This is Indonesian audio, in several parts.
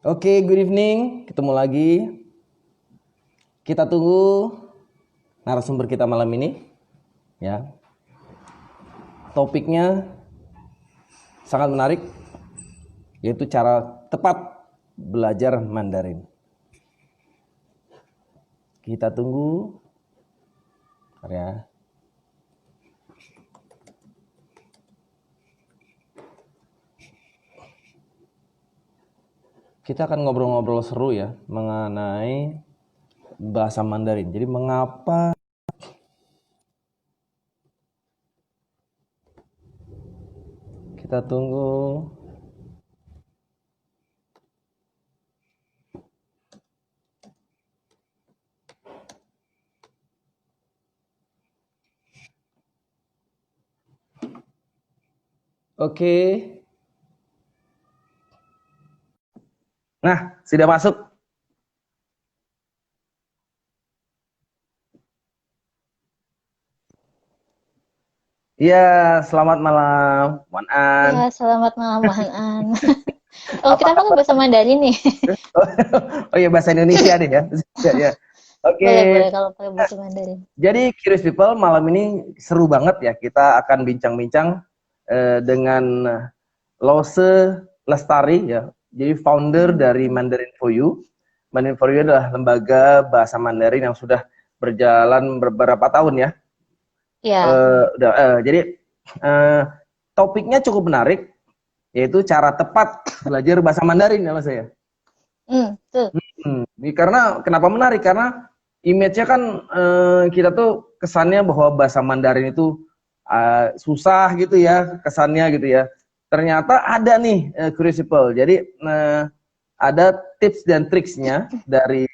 Oke, good evening. Ketemu lagi. Kita tunggu narasumber kita malam ini. Ya, topiknya sangat menarik, yaitu cara tepat belajar Mandarin. Kita tunggu. Bentar ya. Kita akan ngobrol-ngobrol seru ya mengenai bahasa Mandarin. Jadi mengapa kita tunggu. Oke. Nah, sudah masuk. Iya, selamat malam, Wan An. Ya, selamat malam, Bang An. Oh, Apa kita kan kabar? bahasa Mandarin nih. Oh iya, bahasa Indonesia nih ya. Ya, ya. Oke, Boleh, boleh kalau pakai bahasa Mandarin. jadi Curious People malam ini seru banget ya. Kita akan bincang-bincang dengan Lose Lestari ya. Jadi founder dari Hmm. Mandarin for You. Mandarin for You adalah lembaga bahasa Mandarin yang sudah berjalan beberapa tahun ya. Ya. Jadi eh, topiknya cukup menarik, yaitu cara tepat belajar bahasa Mandarin ya mas ya. Tuh. Karena kenapa menarik? Karena image-nya kan kita tuh kesannya bahwa bahasa Mandarin itu susah gitu ya, kesannya gitu ya. Ternyata ada nih crucible. Jadi ada tips dan triksnya dari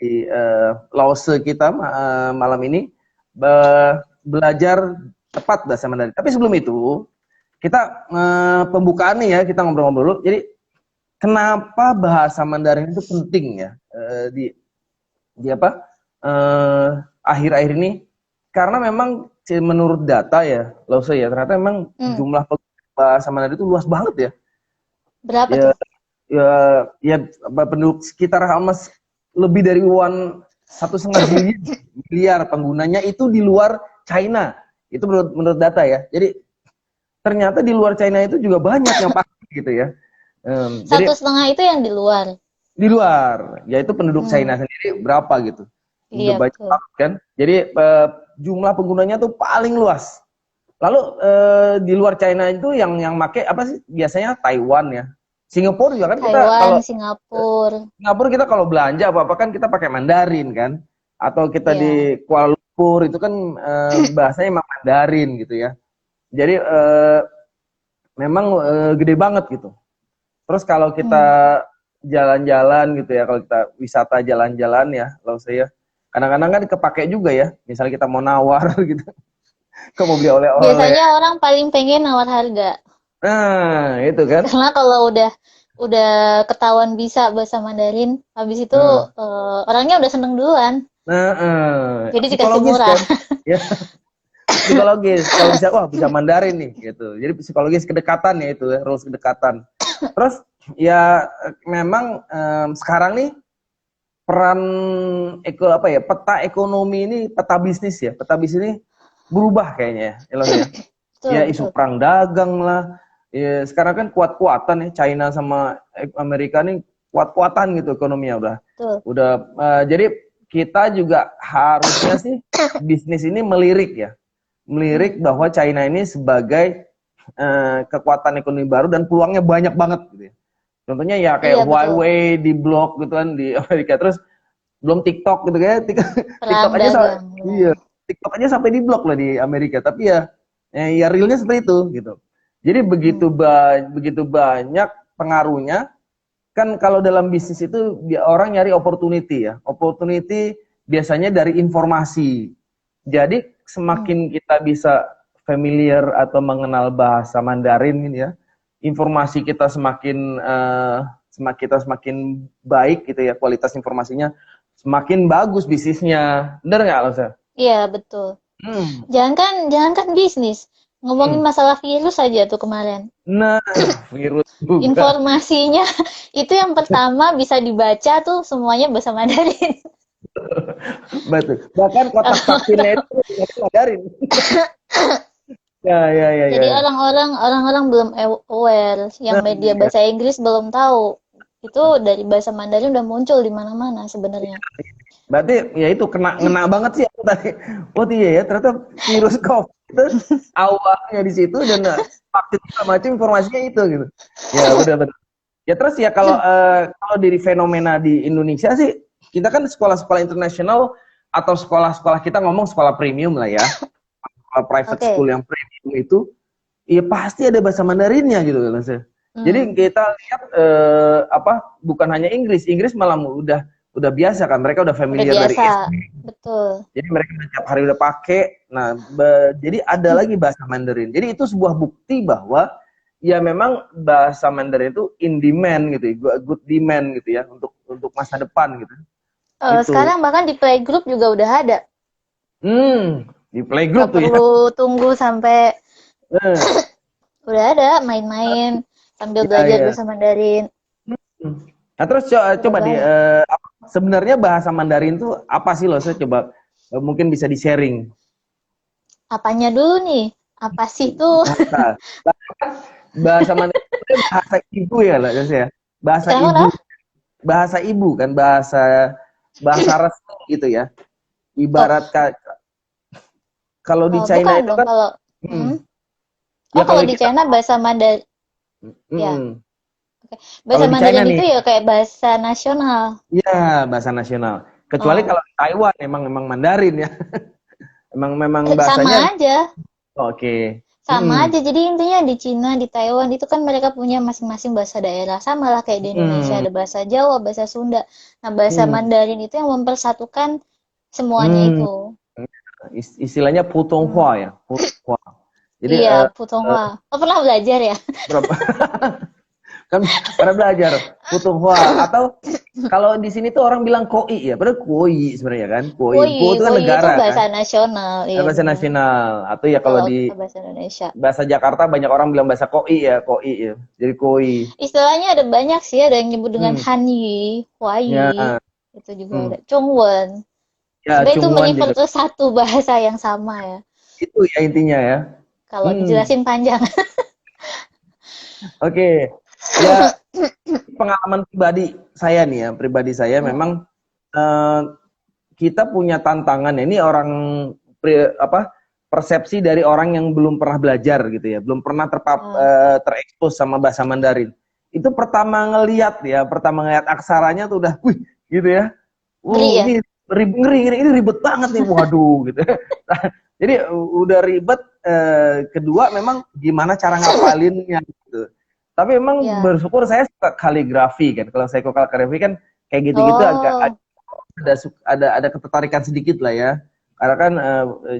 Lause kita malam ini belajar tepat bahasa Mandarin. Tapi sebelum itu kita pembukaan nih ya, kita ngobrol-ngobrol dulu. Jadi kenapa bahasa Mandarin itu penting ya di apa akhir-akhir ini, karena memang menurut data ya Lause ya, ternyata memang Hmm. jumlah bahasa Mandarin itu luas banget ya. Berapa Ya tuh? ya ya penduduk sekitar Hamas lebih dari 1,5 miliar penggunanya itu di luar China. Itu menurut data ya. Jadi ternyata di luar China itu juga banyak yang pakai gitu ya. Satu Jadi setengah itu yang di luar. di luar, yaitu penduduk Hmm. China sendiri berapa gitu. Udah Iya, banyak betul. banget kan. Jadi jumlah penggunanya tuh paling luas. Lalu di luar China itu yang make apa sih? Biasanya Taiwan ya. Singapura juga kan, kita kalau Taiwan, Singapura. Singapura kita kalau belanja apa-apa kan kita pakai Mandarin kan. Atau kita Iya. di Kuala Lumpur itu kan bahasanya emang Mandarin gitu ya. Jadi memang gede banget gitu. Terus kalau kita Hmm. jalan-jalan gitu ya, kalau kita wisata jalan-jalan ya, kalau saya kadang-kadang kan kepake juga ya. Misalnya kita mau nawar gitu, kok mau beli oleh-oleh. Biasanya orang paling pengen nawar harga. Nah, itu kan. Karena kalau udah ketahuan bisa bahasa Mandarin, habis itu Nah, orangnya udah seneng duluan. nah, Jadi dikasih psikologis murah. kan. Ya, psikologis. Kalau bisa, wah bisa Mandarin nih gitu. Jadi psikologis kedekatan ya itu ya, rules kedekatan. Terus ya memang sekarang nih peran apa ya, peta ekonomi ini, peta bisnis ya, peta bisnis ini berubah kayaknya ya, Elon ya. Ya Betul, isu betul. perang dagang lah. Ya, sekarang kan kuat-kuatan ya, China sama Amerika nih kuat-kuatan gitu ekonominya udah. Betul. Udah jadi kita juga harusnya sih bisnis ini melirik ya. Hmm. Melirik bahwa China ini sebagai kekuatan ekonomi baru dan peluangnya banyak banget gitu ya. Contohnya ya kayak Iya, betul. Huawei di blok gitu kan di Amerika, terus belum TikTok gitu kan. Perang TikTok aja dagang, benar. iya, TikTok aja sampai di blok lah di Amerika, tapi ya ya realnya seperti itu gitu. Jadi Hmm. begitu banyak pengaruhnya. Kan kalau dalam bisnis itu orang nyari opportunity ya. Opportunity biasanya dari informasi. Jadi Hmm. semakin kita bisa familiar atau mengenal bahasa Mandarin ini ya, informasi kita semakin baik gitu ya, kualitas informasinya semakin bagus bisnisnya. Bener nggak, Losa? Iya, betul. Hmm. Jangankan bisnis. Ngomongin masalah virus aja tuh kemarin. Nah, virus juga. Informasinya itu yang pertama bisa dibaca tuh semuanya bahasa Mandarin. Betul. Bahkan kotak vaksinnya itu ngajarin. Ya, ya, ya, Jadi ya. orang-orang belum aware, yang Nah, media ya. bahasa Inggris belum tahu. Itu dari bahasa Mandarin udah muncul di mana-mana sebenarnya. Berarti ya itu ngena banget sih aku tadi. Oh iya ya, ternyata virus COVID itu awalnya di situ dan vaksin segala macam informasinya itu gitu. Ya udah betul. Ya terus ya kalau dari fenomena di Indonesia sih kita kan sekolah-sekolah internasional atau sekolah-sekolah kita ngomong sekolah premium lah ya. Sekolah private Oke. school yang premium itu ya pasti ada bahasa Mandarinnya gitu kan Mas. Jadi Hmm, kita lihat bukan hanya Inggris, Inggris malah udah biasa kan, mereka udah udah familiar dari biasa. SD. Betul. Jadi mereka setiap hari udah pakai. Nah, jadi ada lagi bahasa Mandarin. Jadi itu sebuah bukti bahwa ya memang bahasa Mandarin itu in demand gitu ya, good demand gitu ya untuk masa depan gitu. Gitu. Sekarang bahkan di playgroup juga udah ada. Di playgroup Nggak tuh ya. perlu tunggu sampai Eh, udah ada main-main sambil ya belajar ya. bahasa Mandarin. Nah, terus Udah coba deh banyak. sebenarnya bahasa Mandarin itu apa sih loh? Saya coba mungkin bisa di-sharing. Apanya dulu nih? Apa sih tuh? Bahasa bahasa Mandarin itu kan bahasa ibu ya lah ya. Bahasa ibu. Kenapa? Bahasa ibu kan bahasa resmi gitu ya. Oh, Ibarat kalau di China bukan itu dong kan kalau hmm, hmm. ya Oh, kalau kalau di kita China bahasa Mandarin ya. hmm, Oke. kalau Bahasa di China Mandarin nih itu ya kayak bahasa nasional. ya bahasa nasional. Kecuali Oh, kalau di Taiwan emang Mandarin ya. Memang bahasanya sama aja. oke. Sama Hmm, aja. Jadi intinya di Cina, di Taiwan itu kan mereka punya masing-masing bahasa daerah. Sama lah kayak di Indonesia hmm, ada bahasa Jawa, bahasa Sunda. Nah, bahasa hmm, Mandarin itu yang mempersatukan semuanya hmm. itu. Istilahnya Putonghua Hmm. ya, Putonghua. Jadi Iya, Putonghua. Oh, pernah belajar ya? berapa kan pernah belajar Putonghua atau kalau di sini tuh orang bilang koi ya, padahal koi sebenarnya kan, koi. Woi, Ko itu kan woi itu negara kan, bahasa nasional. Iya, bahasa benar. nasional. Atau ya kalau Kalau kita di bahasa Indonesia. bahasa Jakarta banyak orang bilang bahasa koi ya, koi ya. Jadi koi. Istilahnya ada banyak sih, ada yang nyebut dengan Hmm. Hanyi, Huayi, Ya, itu juga hmm. ada. Chongwen. Ya Sebenarnya itu Cungguan merefer juga. ke satu bahasa yang sama ya. Itu ya intinya ya. Kalau Hmm. dijelasin panjang. Oke. Ya pengalaman pribadi saya nih ya, pribadi saya Hmm. memang eh, kita punya tantangan ya. Ini orang persepsi dari orang yang belum pernah belajar gitu ya, belum pernah Ah, terekspos sama bahasa Mandarin. Itu pertama ngeliat aksaranya tuh udah, wih, gitu ya. ngeri ya? Ini ngeri, ini ribet banget nih, waduh, gitu. Jadi udah ribet. Kedua, memang gimana cara ngapalinnya gitu. Tapi memang Ya. bersyukur saya suka kaligrafi kan. Kalau saya suka kaligrafi kan kayak gitu-gitu agak Oh, ada ketertarikan sedikit lah ya. Karena kan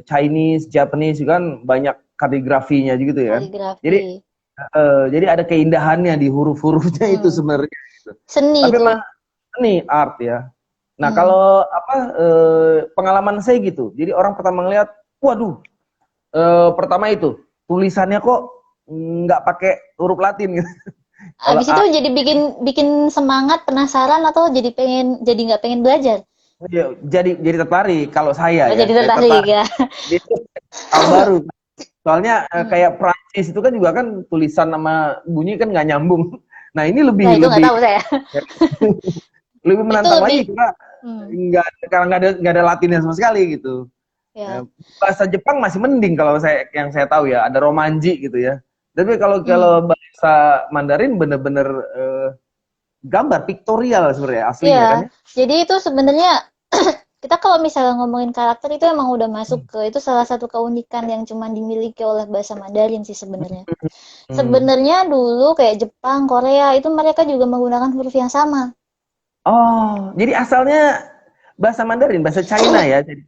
Chinese, Japanese juga kan banyak kaligrafinya gitu ya. Jadi kaligrafi. jadi ada keindahannya di huruf-hurufnya itu Hmm. sebenarnya. Gitu. Seni Tapi itu. memang ini art ya. Nah Hmm. kalau pengalaman saya gitu. Jadi orang pertama ngeliat, waduh, pertama itu tulisannya kok nggak pakai huruf Latin gitu. Kalau Abis itu jadi bikin bikin semangat, penasaran atau jadi nggak pengen belajar. jadi tertarik kalau saya Oh, ya, jadi saya tertarik tertarik. ya. Itu hal baru. Soalnya Hmm. kayak Prancis itu kan juga kan tulisan sama bunyi kan nggak nyambung. Nah ini Nah, lebih itu nggak lebih tahu saya. lebih Itu menantang lebih lagi karena hmm. karena nggak ada Latinnya sama sekali gitu. Ya. Bahasa Jepang masih mending kalau yang saya tahu ya, ada romanji gitu ya. Tapi kalau Hmm. kalau bahasa Mandarin bener-bener gambar piktorial sebenarnya aslinya kan Iya, ya. jadi itu sebenarnya kita kalau misalnya ngomongin karakter itu emang udah masuk ke itu salah satu keunikan yang cuma dimiliki oleh bahasa Mandarin sih sebenarnya. Hmm. Sebenarnya dulu kayak Jepang, Korea itu mereka juga menggunakan huruf yang sama. Oh, jadi asalnya bahasa Mandarin, bahasa China ya, jadi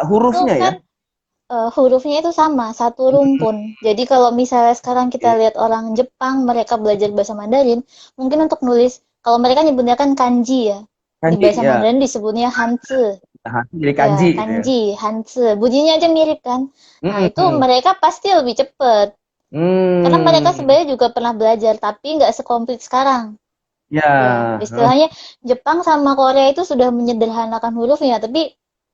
hurufnya ya. Bukan hurufnya itu sama, satu rumpun. Jadi kalau misalnya sekarang kita Oke. lihat orang Jepang, mereka belajar bahasa Mandarin, mungkin untuk nulis, kalau mereka nyebutnya kan kanji ya. Di Kanji bahasa ya. Mandarin disebutnya hanzi. Hanzi jadi Ya, kanji gitu ya. kanji, hanzi. Bunyinya aja mirip kan. Nah, itu Mm-mm. mereka pasti lebih cepet. Karena mereka Hmm, sebenarnya juga pernah belajar, tapi nggak sekomplit sekarang. Ya, ya, istilahnya Jepang sama Korea itu sudah menyederhanakan hurufnya, tapi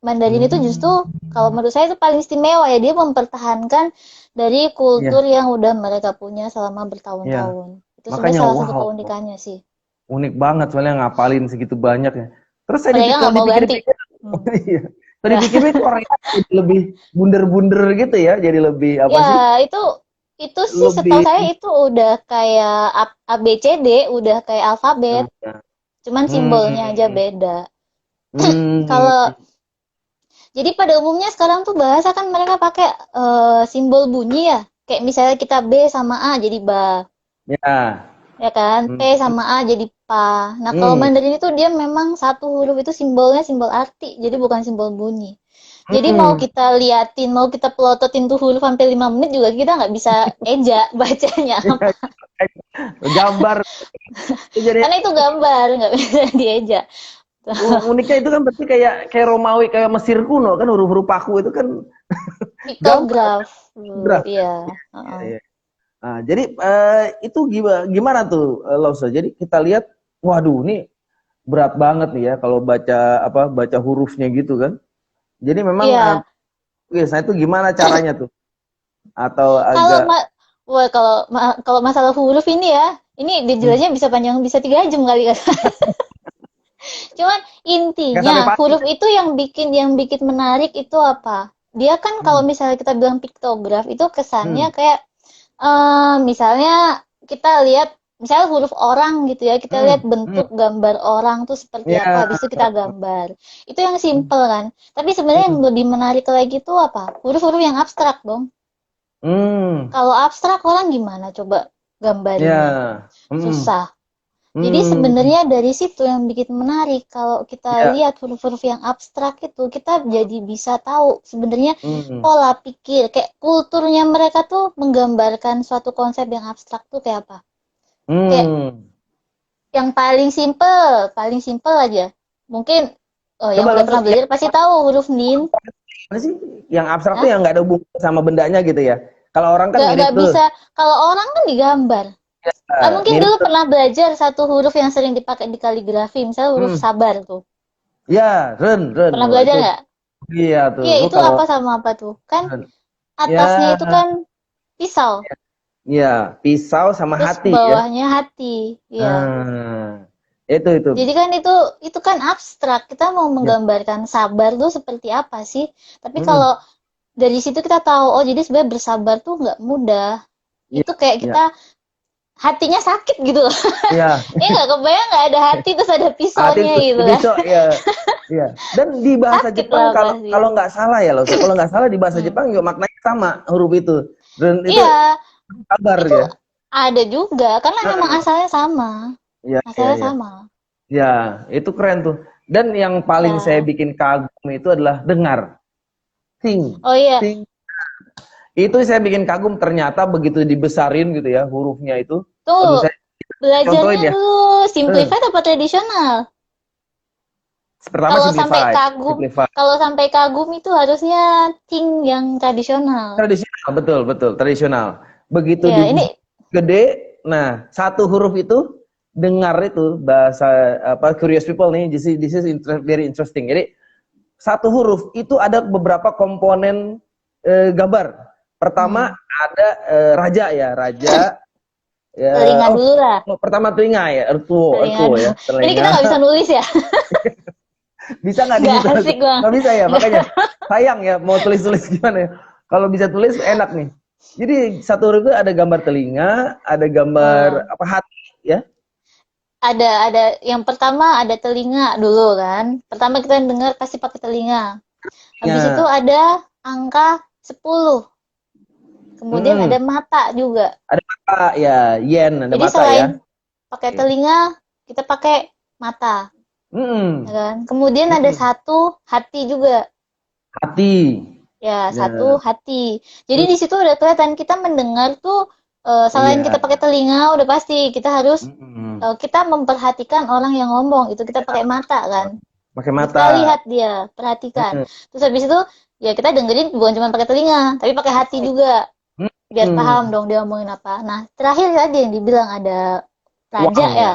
Mandarin itu justru hmm, kalau menurut saya itu paling istimewa ya, dia mempertahankan dari kultur ya, yang udah mereka punya selama ya. bertahun-tahun. Itu sebenarnya Makanya salah satu wow, keunikannya sih. unik banget soalnya ngapalin segitu banyak ya. Terus saya Mereka kalau nggak mau ganti. dipikir-pikir, Hmm. iya. Kalau Ya, dipikir-pikir Korea jadi lebih bunder-bunder gitu ya, jadi lebih apa ya sih? itu sih setahu Lebih, saya itu udah kayak A, B, C, D, udah kayak alfabet, cuman simbolnya aja hmm, beda. hmm, Kalau Jadi pada umumnya sekarang tuh bahasa kan mereka pakai simbol bunyi ya. Kayak misalnya kita B sama A jadi ba, ya, ya kan? P hmm, sama A jadi pa. Nah, kalau hmm, Mandarin itu dia memang satu huruf itu simbolnya simbol arti, jadi bukan simbol bunyi. Jadi mau hmm. kita liatin, mau kita pelototin tuh huruf sampai 5 menit juga kita nggak bisa eja bacanya apa. Gambar itu jadi Karena itu gambar, nggak bisa dieja. uniknya itu kan berarti kayak kayak Romawi kayak Mesir kuno kan huruf-huruf paku itu kan gambar Piktograf. graf kan. Iya. Iya, Heeh. iya. Nah, jadi itu gimana, gimana tuh Lausa? Jadi kita lihat, waduh, ini berat banget nih ya kalau baca apa baca hurufnya gitu kan. Jadi memang Iya. guys, nah itu gimana caranya tuh? Atau Kalau agak wah kalau masalah huruf ini ya, ini hmm, dijelasnya bisa panjang bisa 3 jam kali kan. Cuman nggak sampai intinya pagi. huruf itu yang bikin menarik itu apa? Dia kan kalau Hmm, misalnya kita bilang piktograf itu kesannya hmm, kayak misalnya kita lihat misalnya huruf orang gitu ya, kita lihat hmm. bentuk gambar orang tuh seperti apa, Ya, habis itu kita gambar. Itu yang simple kan. Tapi sebenarnya yang hmm, lebih menarik lagi tuh apa? Huruf-huruf yang abstrak dong. hmm, Kalau abstrak orang gimana coba gambarinnya? ya, hmm, Susah. Jadi hmm, sebenarnya dari situ yang bikin menarik. Kalau kita ya, lihat huruf-huruf yang abstrak itu, kita jadi bisa tahu sebenarnya hmm, pola pikir, kayak kulturnya mereka tuh menggambarkan suatu konsep yang abstrak tuh kayak apa? Kayak hmm. yang paling simple aja. Mungkin yang Coba udah Lausa, pernah belajar pasti tahu huruf nin. mana sih yang abstrak tuh Hah? yang nggak ada hubungan sama bendanya gitu ya. Kalau orang kan mirip Nggak tuh, bisa. Kalau orang kan digambar. Mungkin mirip dulu tuh. pernah belajar satu huruf yang sering dipakai di kaligrafi, misalnya huruf Hmm. sabar tuh. Ya, ren. Pernah Wah, belajar itu nggak? iya tuh. Iya, Gua itu kalau apa sama apa tuh? Kan ren. atasnya itu Ya, kan pisau, ya, pisau sama terus hati ya. bawahnya hati. Iya. Ah, itu. Jadi kan itu kan abstrak. Kita mau Ya. menggambarkan sabar tuh seperti apa sih? Tapi Hmm. kalau dari situ kita tahu, oh jadi sebenarnya bersabar tuh nggak mudah. Iya, Itu kayak iya. kita hatinya sakit gitu loh. Iya, Ini nggak kebayang nggak ada hati terus ada hati pisaunya gitu kan. pisau ya. Iya. Dan di bahasa Sakit Jepang lah kalau pasti. kalau nggak salah ya loh, kalau nggak salah di bahasa Hmm. Jepang juga maknanya sama huruf itu. Dan itu Iya, kabar itu ya. ada juga karena memang Heeh. asalnya sama. Iya, iya, Asalnya iya. sama. Ya, itu keren tuh. Dan yang paling saya Ya. bikin kagum itu adalah dengar. Sing. Oh iya, Sing. Itu saya bikin kagum ternyata begitu dibesarin gitu ya hurufnya itu. Aduh tuh saya contohin belajarnya ya. dulu Eh, simplified apa tradisional? pertama Kalau sampai simplify, kagum, simplify. kalau sampai kagum itu harusnya ting yang tradisional. Tradisional, betul, betul, tradisional. Begitu Ya, dibuat ini gede, nah satu huruf itu dengar itu bahasa apa curious people nih, this is very interesting. Jadi satu huruf itu ada beberapa komponen gambar. Pertama hmm, ada raja ya, raja ya. telinga Oh, dulu lah, pertama telinga ya, telinga ertuo dulu. ya, Ini kita telinga. nggak bisa nulis ya, Bisa nggak di nggak situ? asik bang. Nggak bisa ya, makanya sayang ya mau tulis-tulis gimana ya. Kalau bisa tulis enak nih. Jadi satu huruf itu ada gambar telinga, ada gambar Eh, apa hati ya. ada yang pertama ada telinga dulu kan. Pertama kita dengar pasti pakai telinga. Habis itu Ya, ada angka 10. Kemudian ada mm, mata juga. ada mata ya, yen, ada Jadi mata ya. selain pakai telinga, kita pakai mata, ya Mm, kan? Kemudian ada mm, satu hati juga. hati. Ya, satu Ya, hati. Jadi mm, di situ udah kelihatan kita mendengar tuh selain kita iya. pakai telinga udah pasti kita harus Mm, kita memperhatikan orang yang ngomong itu kita pakai mata kan. pakai Jadi mata. kita lihat dia, perhatikan. Mm, Terus habis itu ya kita dengerin bukan cuma pakai telinga, tapi pakai hati juga. mm, Biar mm. paham dong dia ngomongin apa. Nah, terakhir tadi yang dibilang ada raja Uang ya. ya,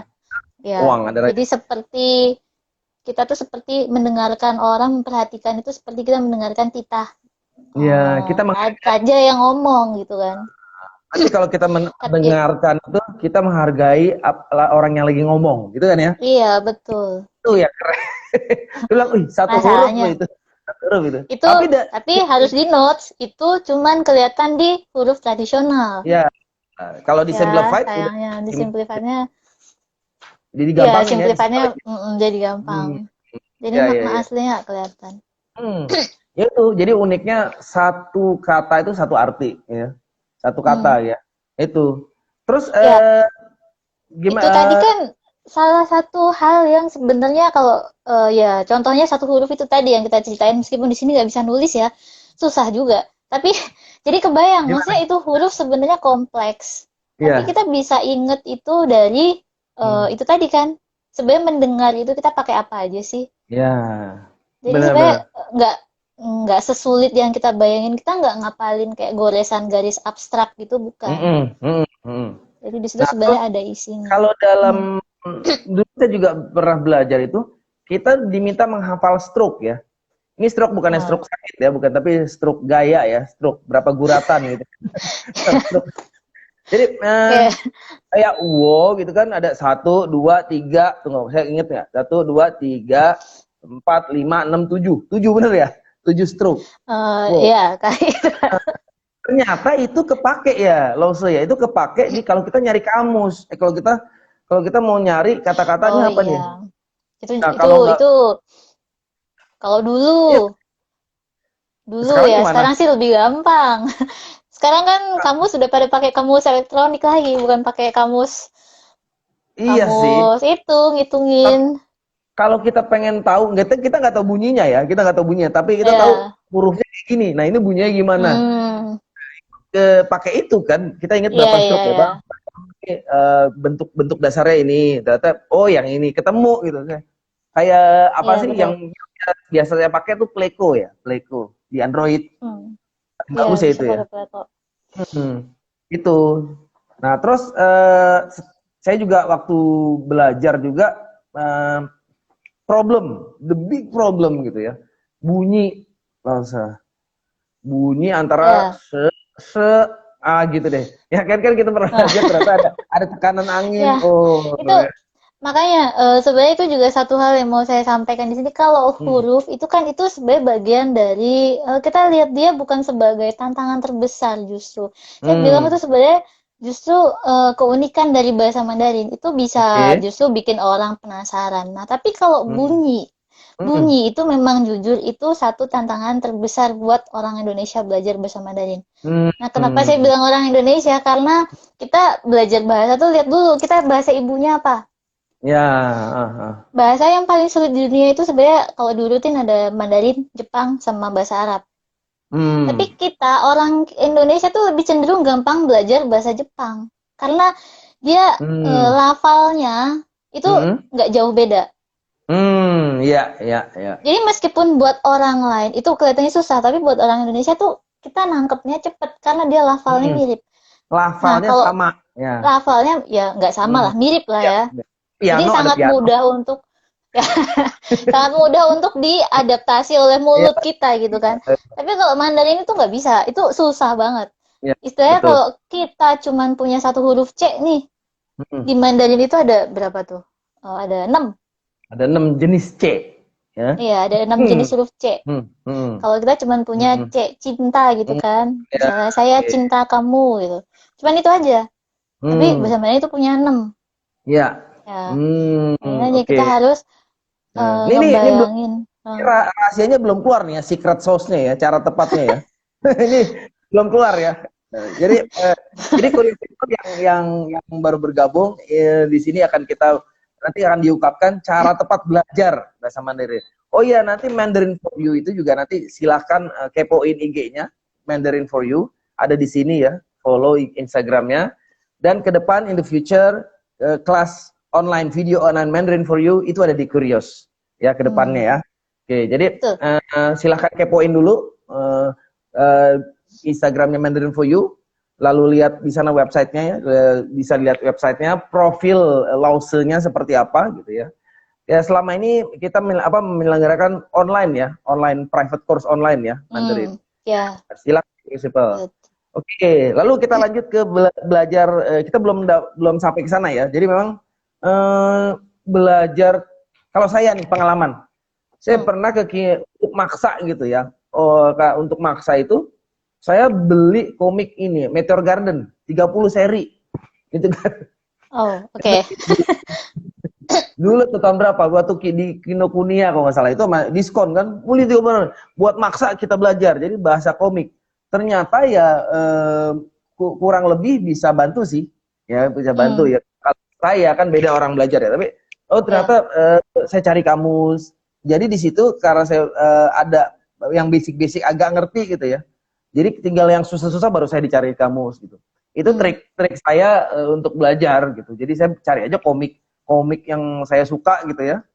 Ya, uang ada. jadi seperti kita tuh seperti mendengarkan orang, memperhatikan itu seperti kita mendengarkan titah Ya, kita raja yang ngomong gitu kan. berarti kalau kita Tapi mendengarkan itu kita menghargai orang yang lagi ngomong, gitu kan ya? iya betul. Itu ya keren. Bilang, wih, satu huruf loh Masalahnya itu, satu huruf itu. itu tapi harus di notes itu cuman kelihatan di huruf tradisional. ya kalau di Ya, simplified udah sayangnya di simplifiednya jadi ya gampangin ya. simplifiednya jadi gampang. Hmm, Jadi ya, ya, makna ya. aslinya nggak kelihatan. Ya itu, jadi uniknya satu kata itu satu arti, ya. Satu kata Hmm. ya. Itu. Terus Ya, itu tadi gimana? kan salah satu hal yang sebenarnya kalau ya contohnya satu huruf itu tadi yang kita ceritain meskipun di sini nggak bisa nulis ya susah juga. Tapi jadi kebayang Gimana? maksudnya itu huruf sebenarnya kompleks. Tapi Iya. kita bisa inget itu dari Hmm. itu tadi kan sebenarnya mendengar itu kita pakai apa aja sih? Ya. Jadi sebenarnya Benar-benar. nggak sesulit yang kita bayangin. Kita nggak ngapalin kayak goresan garis abstrak gitu bukan. Mm-mm, mm-mm, mm-mm. Jadi di situ Nah, terus sebenarnya ada isinya. kalau Hmm. dalam dulu kita juga pernah belajar itu, kita diminta menghafal stroke ya. Ini stroke bukannya Nah, stroke sakit ya, bukan, tapi stroke gaya ya, stroke berapa guratan gitu. Stroke. Jadi ya, kayak wow gitu kan, ada satu, dua, tiga, tunggu saya inget ya, satu, dua, tiga, empat, lima, enam, tujuh, tujuh bener ya, tujuh stroke. Wow. ya kayak itu. Ternyata itu kepake ya, Lause ya, itu kepake di kalau kita nyari kamus. Kalau kita mau nyari Oh kata-katanya apa iya, nih? itu Nah, itu kalau nggak, itu kalau dulu ya dulu sekarang ya. gimana? Sekarang sih lebih gampang. Sekarang kan kamus sudah pada pakai kamus elektronik lagi, bukan pakai kamus Iya sih. kamus itu ngitungin. Tapi kalau kita pengen tahu, kita nggak tahu bunyinya ya, kita nggak tahu bunyinya, tapi kita tahu Ya, hurufnya kayak gini. Nah, ini bunyinya gimana? hmm, Pakai itu kan, kita ingat iya berapa iya stroke ya, iya, Bang? Bentuk dasarnya ini, ternyata oh yang ini ketemu gitu. Kayak apa iya sih betul. yang biasa saya pakai tuh Pleco ya, Pleco di Android. Hmm, iya Bagus ya bisa itu ya. pakai Plato. Itu. Nah, terus saya juga waktu belajar juga eh, the big problem gitu ya. Bunyi, bahasa bunyi antara Ya, se gitu deh. Ya kan kita pernah nah, belajar ternyata ada tekanan angin. ya Oh, itu makanya sebenarnya itu juga satu hal yang mau saya sampaikan di sini. Kalau hmm, huruf itu kan itu sebagai bagian dari kita lihat dia bukan sebagai tantangan terbesar justru. Saya bilang itu hmm, sebenarnya justru keunikan dari bahasa Mandarin itu bisa oke. justru bikin orang penasaran. Nah, tapi kalau Hmm, bunyi hmm, bunyi itu memang jujur itu satu tantangan terbesar buat orang Indonesia belajar bahasa Mandarin. hmm, Nah, kenapa saya hmm. bilang orang Indonesia? Karena kita belajar bahasa tuh lihat dulu kita bahasa ibunya apa. Ya, Bahasa yang paling sulit di dunia itu sebenarnya kalau diurutin ada Mandarin, Jepang, sama bahasa Arab. Tapi hmm, kita orang Indonesia tuh lebih cenderung gampang belajar bahasa Jepang karena dia hmm, lafalnya itu hmm, nggak jauh beda. ya, ya, ya. Jadi meskipun buat orang lain itu kelihatannya susah, tapi buat orang Indonesia tuh kita nangkepnya cepet karena dia lafalnya Hmm. mirip. Nah, Lafalnya kalau sama, ya. lafalnya ya nggak sama Hmm. lah, mirip lah Ya, ya. Jadi piano ada sangat piano. mudah untuk ya, sangat mudah untuk diadaptasi oleh Ya, mulut kita gitu kan. Tapi kalau Mandarin itu nggak bisa, itu susah banget. ya, Istilahnya betul. kalau kita cuman punya satu huruf C nih, Hmm. di Mandarin itu ada berapa tuh? Oh, ada 6. Ada 6 jenis C, ya. Iya, ada 6 Hmm. jenis huruf C. Hmm. Hmm. Kalau kita cuman punya Hmm. C, cinta gitu Hmm. kan. Ya, Misalnya saya oke. cinta kamu gitu. Cuman itu aja. Tapi Hmm. bahasa Mandarin itu punya 6. Ya. Ya, Hmm. makanya kita Oke. harus Nah, ini belum, ngebayangin. rahasianya belum keluar nih ya, secret sauce-nya ya, cara tepatnya ya. Ini belum keluar ya. Nah, jadi kuliah itu yang baru bergabung di sini nanti akan diungkapkan cara tepat belajar bahasa Mandarin. Oh iya, nanti Mandarin for You itu juga nanti silahkan kepoin IG-nya Mandarin for You, ada di sini ya, follow Instagramnya. Dan ke depan in the future kelas online, video online Mandarin for You itu ada di Curious. ya ke depannya ya. Oke, jadi Betul. silahkan kepoin dulu eh, Instagramnya Mandarin for You, lalu lihat di sana websitenya ya, bisa lihat websitenya, profil Lause-nya seperti apa gitu ya. Ya selama ini kita menyelenggarakan online ya, online private course online ya Mandarin. Ya, Silakan principal. betul. Oke, lalu kita lanjut ke belajar. Kita belum sampai ke sana ya. Jadi memang belajar. Kalau saya nih pengalaman, saya pernah untuk maksa gitu ya. Untuk maksa itu saya beli komik ini Meteor Garden 30 seri gitu kan. Oh, oke. Dulu tuh tahun berapa? Gua tuh di Kinokuniya kalau nggak salah itu diskon kan. Mulai juga buat maksa kita belajar. Jadi bahasa komik. Ternyata ya kurang lebih bisa bantu sih. Ya, bisa bantu ya. Kalau saya kan beda orang belajar ya, tapi ternyata saya cari kamus. Jadi di situ karena saya ada yang basic-basic agak ngerti gitu ya. Jadi tinggal yang susah-susah baru saya dicari kamus gitu. Itu trik saya untuk belajar gitu. Jadi saya cari aja komik yang saya suka gitu ya.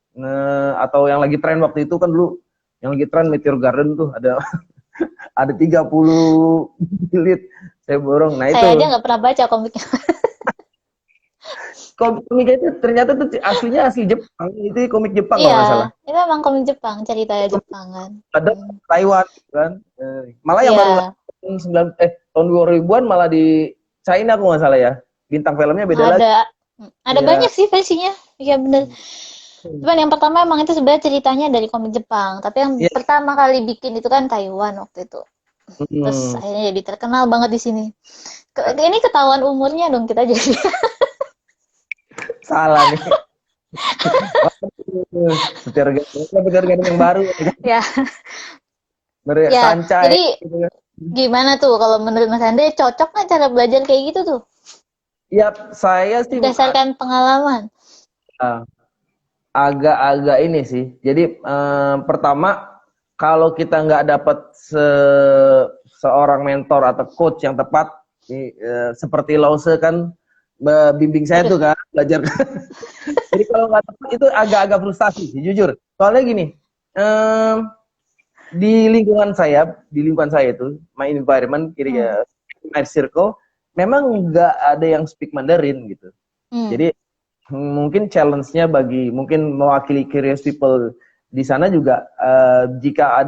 Atau yang lagi tren waktu itu kan dulu yang lagi tren Meteor Garden tuh ada ada 30 jilid saya borong. Nah Saya itu aja nggak pernah baca komiknya. komiknya itu ternyata tuh aslinya asli Jepang. Itu komik Jepang kalau Iya, nggak salah. itu emang komik Jepang, cerita Jepang kan. Ada Taiwan kan. Malah yang baru Iya, tahun 2000-an malah di China kalau nggak salah ya. Bintang filmnya beda lagi. ada Ya. banyak sih versinya. Iya bener. Cuman yang pertama emang itu sebenarnya ceritanya dari komik Jepang, tapi yang Ya. pertama kali bikin itu kan Taiwan waktu itu. Terus Hmm. akhirnya jadi terkenal banget di sini. Ini ketahuan umurnya dong kita jadi. Salah nih. Meteor Garden yang baru. Ya, ya. Sancai. Jadi Gitu kan. gimana tuh kalau menurut Mas Andre cocok nggak cara belajar kayak gitu tuh? Ya, saya sih Berdasarkan pengalaman. agak-agak ini sih. Jadi pertama kalau kita nggak dapat seorang mentor atau coach yang tepat, seperti Lause kan bimbing saya tuh kan belajar. Jadi kalau nggak tepat itu agak-agak frustasi sih, jujur. Soalnya gini, di lingkungan saya itu, my environment, my circle, memang nggak ada yang speak Mandarin gitu. Jadi mungkin challenge-nya bagi mungkin mewakili curious people di sana juga jika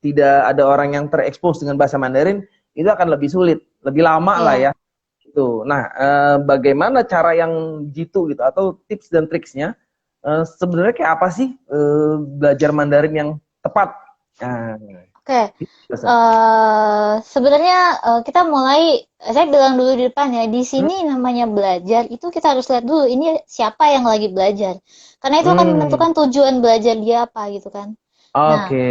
tidak ada orang yang terekspos dengan bahasa Mandarin itu akan lebih sulit, lebih lama lah ya. Itu. Nah, bagaimana cara yang jitu gitu atau tips dan triksnya sebenarnya kayak apa sih belajar Mandarin yang tepat? Nah, Oke. Sebenarnya kita mulai, saya bilang dulu di depan ya, di sini namanya belajar, itu kita harus lihat dulu, ini siapa yang lagi belajar. Karena itu akan menentukan tujuan belajar dia apa gitu kan. Nah, Oke.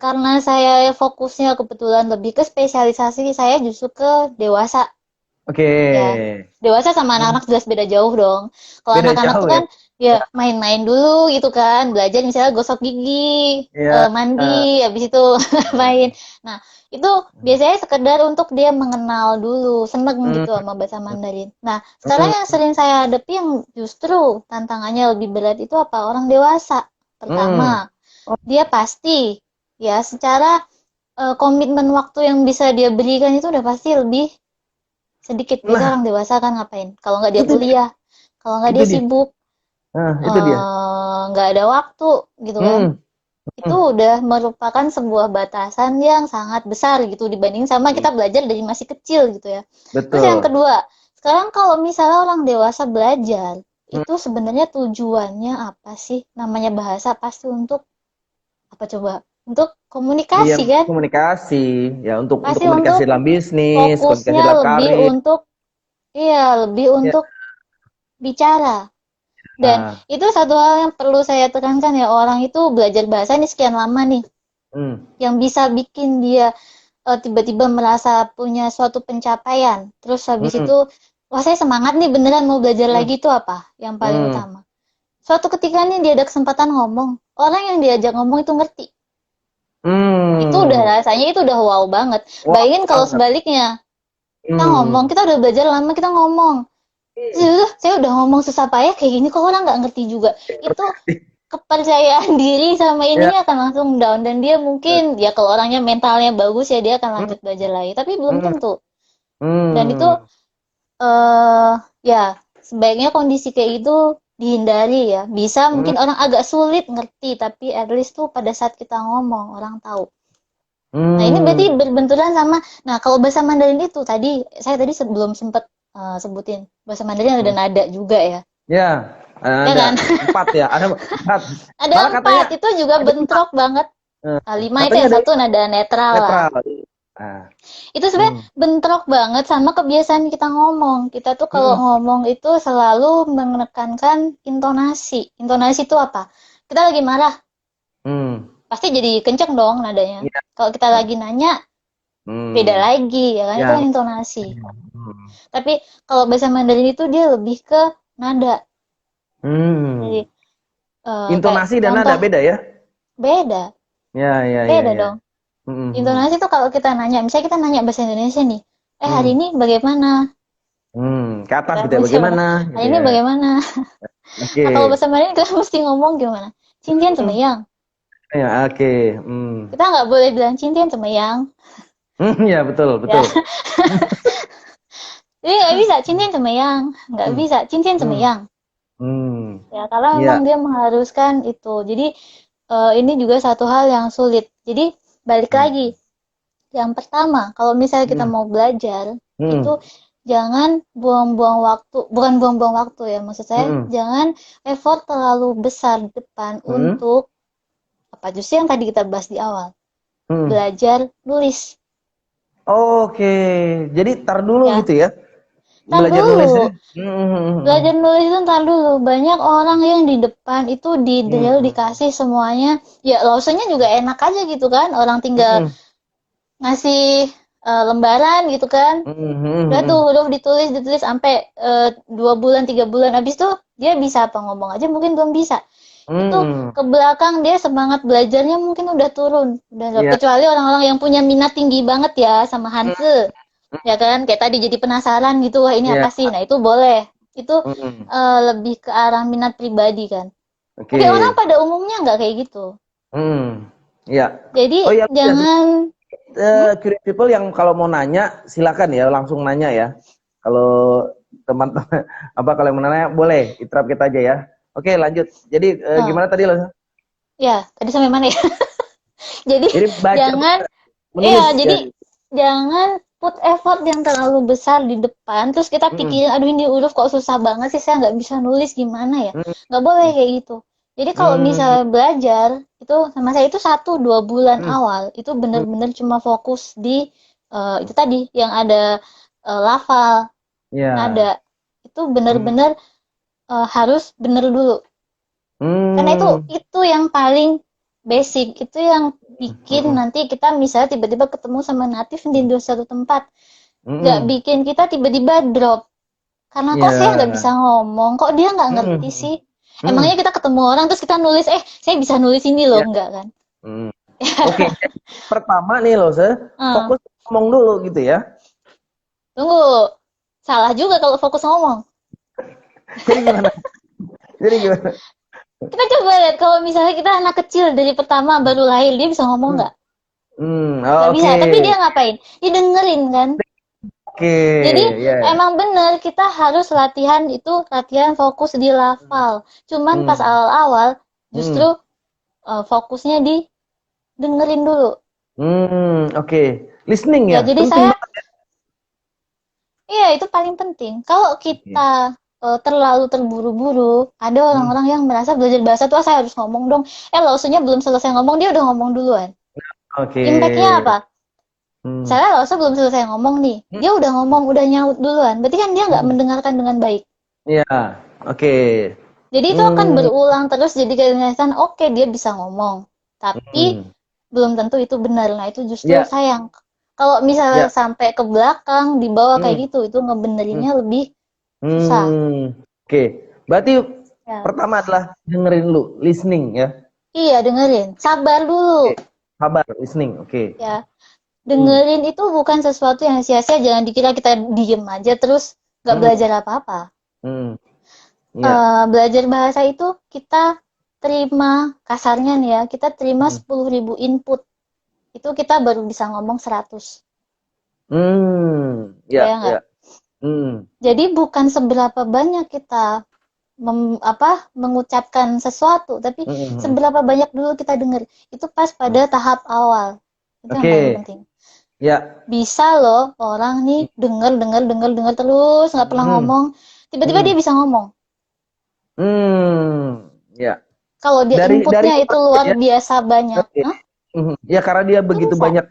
karena saya fokusnya kebetulan lebih ke spesialisasi, saya justru ke dewasa. Oke. Ya, dewasa sama anak-anak jelas beda jauh dong. Kalau Beda anak-anak tuh jauh ya. kan ya main-main dulu gitu kan, belajar misalnya gosok gigi, Iya. mandi, habis itu main. Nah, itu biasanya sekedar untuk dia mengenal dulu, seneng gitu sama bahasa Mandarin. Nah, sekarang yang sering saya hadapi yang justru tantangannya lebih berat itu apa? Orang dewasa. Pertama, dia pasti ya secara komitmen waktu yang bisa dia berikan itu udah pasti lebih sedikit. Biasa orang dewasa kan ngapain? Kalau nggak dia Itu dia. kuliah, kalau nggak dia sibuk, Itu dia. nggak ada waktu gitu kan. Itu udah merupakan sebuah batasan yang sangat besar gitu dibanding sama kita belajar dari masih kecil gitu ya. Terus yang Betul. kedua, sekarang kalau misalnya orang dewasa belajar, itu sebenarnya tujuannya apa sih? Namanya bahasa pasti untuk apa coba? Untuk komunikasi Iya, kan? komunikasi. Ya, untuk Pasti komunikasi untuk dalam bisnis, komunikasi fokusnya dalam lebih karir. untuk iya, lebih Ya. untuk bicara. Dan itu satu hal yang perlu saya tekankan ya, orang itu belajar bahasa ini sekian lama nih. Yang bisa bikin dia tiba-tiba merasa punya suatu pencapaian. Terus habis itu, wah saya semangat nih beneran mau belajar lagi itu apa? Yang paling utama. Suatu ketika nih dia ada kesempatan ngomong, orang yang diajak ngomong itu ngerti. Itu udah rasanya itu udah wow banget. Wow, Bayangin kalau sebaliknya, kita ngomong, kita udah belajar lama kita ngomong. Saya udah ngomong susah payah kayak gini kok orang nggak ngerti juga. Itu kepercayaan diri sama Ya. ininya akan langsung down, dan dia mungkin ya kalau orangnya mentalnya bagus ya dia akan lanjut belajar lagi, tapi belum Hmm. tentu. Dan itu Hmm. ya sebaiknya kondisi kayak itu dihindari ya. Bisa Hmm. mungkin orang agak sulit ngerti, tapi at least tuh pada saat kita ngomong orang tahu. Nah, ini berarti Hmm. berbenturan sama, nah kalau bahasa Mandarin itu tadi, saya tadi sebelum sempat sebutin, bahasa Mandarin ada Hmm. nada juga ya. Ya, Ya ada kan? 4 ya, ada 4. Ada Malah katanya 4, itu juga ada 5. bentrok banget. Eh, 5 itu katanya yang ada satu 5 nada netral lah. netral. Ah. Itu sebenarnya Hmm. bentrok banget sama kebiasaan kita ngomong. Kita tuh kalau Hmm. ngomong itu selalu menekankan intonasi. Intonasi itu apa? Kita lagi marah, Hmm. pasti jadi kenceng dong nadanya. Iya. Kalau kita lagi nanya, beda Hmm. lagi, ya kan? Itu Ya. kan intonasi. Hmm. Tapi kalau bahasa Mandarin itu dia lebih ke nada. Jadi, Hmm. kayak Intonasi dan nada contoh, beda ya? beda. Ya, ya, ya, Beda ya. dong. Hmm. Hmm. Intonasi tuh kalau kita nanya, misalnya kita nanya bahasa Indonesia nih, hari Hmm. ini bagaimana? Ke atas Kita gitu ya, mesti ngomong, bagaimana hari gitu ini ya. bagaimana? Oke. Nah, kalau bahasa Mandarin kita mesti ngomong gimana? Cintian Hmm. semeyang. Ya, oke. Hmm. Kita nggak boleh bilang cintian semeyang. Ya, betul, Ya, betul. jadi nggak bisa cintian semeyang. Nggak Hmm. bisa cintian Hmm. semeyang. Hmm. Ya, karena memang Ya. dia mengharuskan itu. Jadi, ini juga satu hal yang sulit. Jadi, balik Hmm. lagi. Yang pertama, kalau misalnya kita Hmm. mau belajar, itu Hmm. jangan buang-buang waktu, bukan buang-buang waktu ya, maksud saya, Hmm. jangan effort terlalu besar di depan Hmm. untuk apa justru yang tadi kita bahas di awal, Hmm. belajar nulis. Oke, jadi tar dulu Ya, gitu ya, ntar belajar nulisnya. dulu. Belajar nulis itu ntar dulu. Banyak orang yang di depan itu di drill Hmm. dikasih semuanya. Ya, lausenya juga enak aja gitu kan. Orang tinggal Hmm. ngasih lembaran gitu kan. Hmm. Udah tuh Hmm. huruf ditulis ditulis sampai 2 bulan 3 bulan, abis tuh dia bisa apa ngomong aja mungkin belum bisa. Itu Hmm. ke belakang dia semangat belajarnya mungkin udah turun, udah nggak, Ya. kecuali orang-orang yang punya minat tinggi banget ya sama Hanse, ya kan, kayak tadi jadi penasaran gitu, wah ini Ya. apa sih, nah itu boleh, itu Hmm. lebih ke arah minat pribadi kan, tapi orang Oke. pada umumnya nggak kayak gitu, Ya. jadi Oh ya, ya. jangan. Hmm? Curious people yang kalau mau nanya silakan ya, langsung nanya ya. Kalau teman-teman apa kalau yang mau nanya boleh interrupt kita aja ya. Oke, lanjut. Jadi Oh, gimana tadi loh? ya tadi sampai mana ya. Jadi Jadi baca jangan, menulis iya, ya. jadi jangan put effort yang terlalu besar di depan, terus kita Hmm. pikirin, aduh ini huruf kok susah banget sih, saya nggak bisa nulis gimana ya. Hmm. Nggak boleh kayak gitu. Jadi kalau Hmm. misalnya belajar, itu sama saya itu 1-2 bulan Hmm. awal, itu Hmm. bener-bener cuma fokus di itu tadi, yang ada lafal, Ya. nada. Itu Hmm. bener-bener harus bener dulu. Karena itu Hmm. itu yang paling basic, itu yang bikin Hmm. nanti kita misalnya tiba-tiba ketemu sama natif di suatu tempat, nggak Hmm. bikin kita tiba-tiba drop. Karena kok saya nggak bisa Ya. ngomong, kok dia nggak ngerti Hmm. sih. Emangnya Hmm. kita ketemu orang terus kita nulis, saya bisa nulis ini loh, Ya. enggak kan? Hmm. Oke, jadi pertama nih loh, Hmm, fokus ngomong dulu gitu ya. tunggu, salah juga kalau fokus ngomong. Jadi gimana? Jadi gimana? Kita coba lihat kalau misalnya kita anak kecil dari pertama baru lahir, dia bisa ngomong Hmm. nggak? Nggak bisa, Oke. tapi dia ngapain? Dia dengerin kan? Oke, Jadi ya, ya. emang bener kita harus latihan itu, latihan fokus di lafal. Cuman pas Hmm. awal-awal justru Hmm. fokusnya di dengerin dulu. Oke. Listening Ya ya, jadi penting saya, banget. iya itu paling penting. Kalau Oke. kita terlalu terburu-buru, ada Hmm. orang-orang yang merasa belajar bahasa tuh, saya harus ngomong dong. Lausnya belum selesai ngomong dia udah ngomong duluan. Oke. Impactnya apa? Hmm. Misalnya lausnya belum selesai ngomong nih, Hmm. dia udah ngomong, udah nyaut duluan. Berarti kan dia nggak Hmm. mendengarkan dengan baik. Ya, oke. Jadi itu akan Hmm. berulang terus jadi kenyataan, oke dia bisa ngomong, tapi Hmm. belum tentu itu benar. Nah itu justru Ya, sayang. Kalau misalnya ya. sampai ke belakang di bawah kayak Hmm. gitu, itu Hmm. ngebenerinnya lebih susah. Hmm. Oke. Berarti Ya. pertama adalah dengerin lu, listening ya. Iya dengerin, sabar dulu. Oke. Sabar, listening. Oke. Ya, Hmm. dengerin itu bukan sesuatu yang sia-sia. Jangan dikira kita diem aja terus nggak Hmm. belajar apa-apa. Hmm. Ya. Belajar bahasa itu kita terima, kasarnya nih ya, kita terima 10.000 input. Itu kita baru bisa ngomong 100. Ya, Bayang nggak? ya. Jadi bukan seberapa banyak kita mengucapkan sesuatu, tapi seberapa banyak dulu kita dengar. Itu pas pada tahap awal. Itu yang paling penting. Ya. Bisa loh orang nih dengar terus nggak pernah ngomong, tiba-tiba dia bisa ngomong. Ya. Kalau dia inputnya itu luar biasa banyak. Ya karena dia begitu banyak,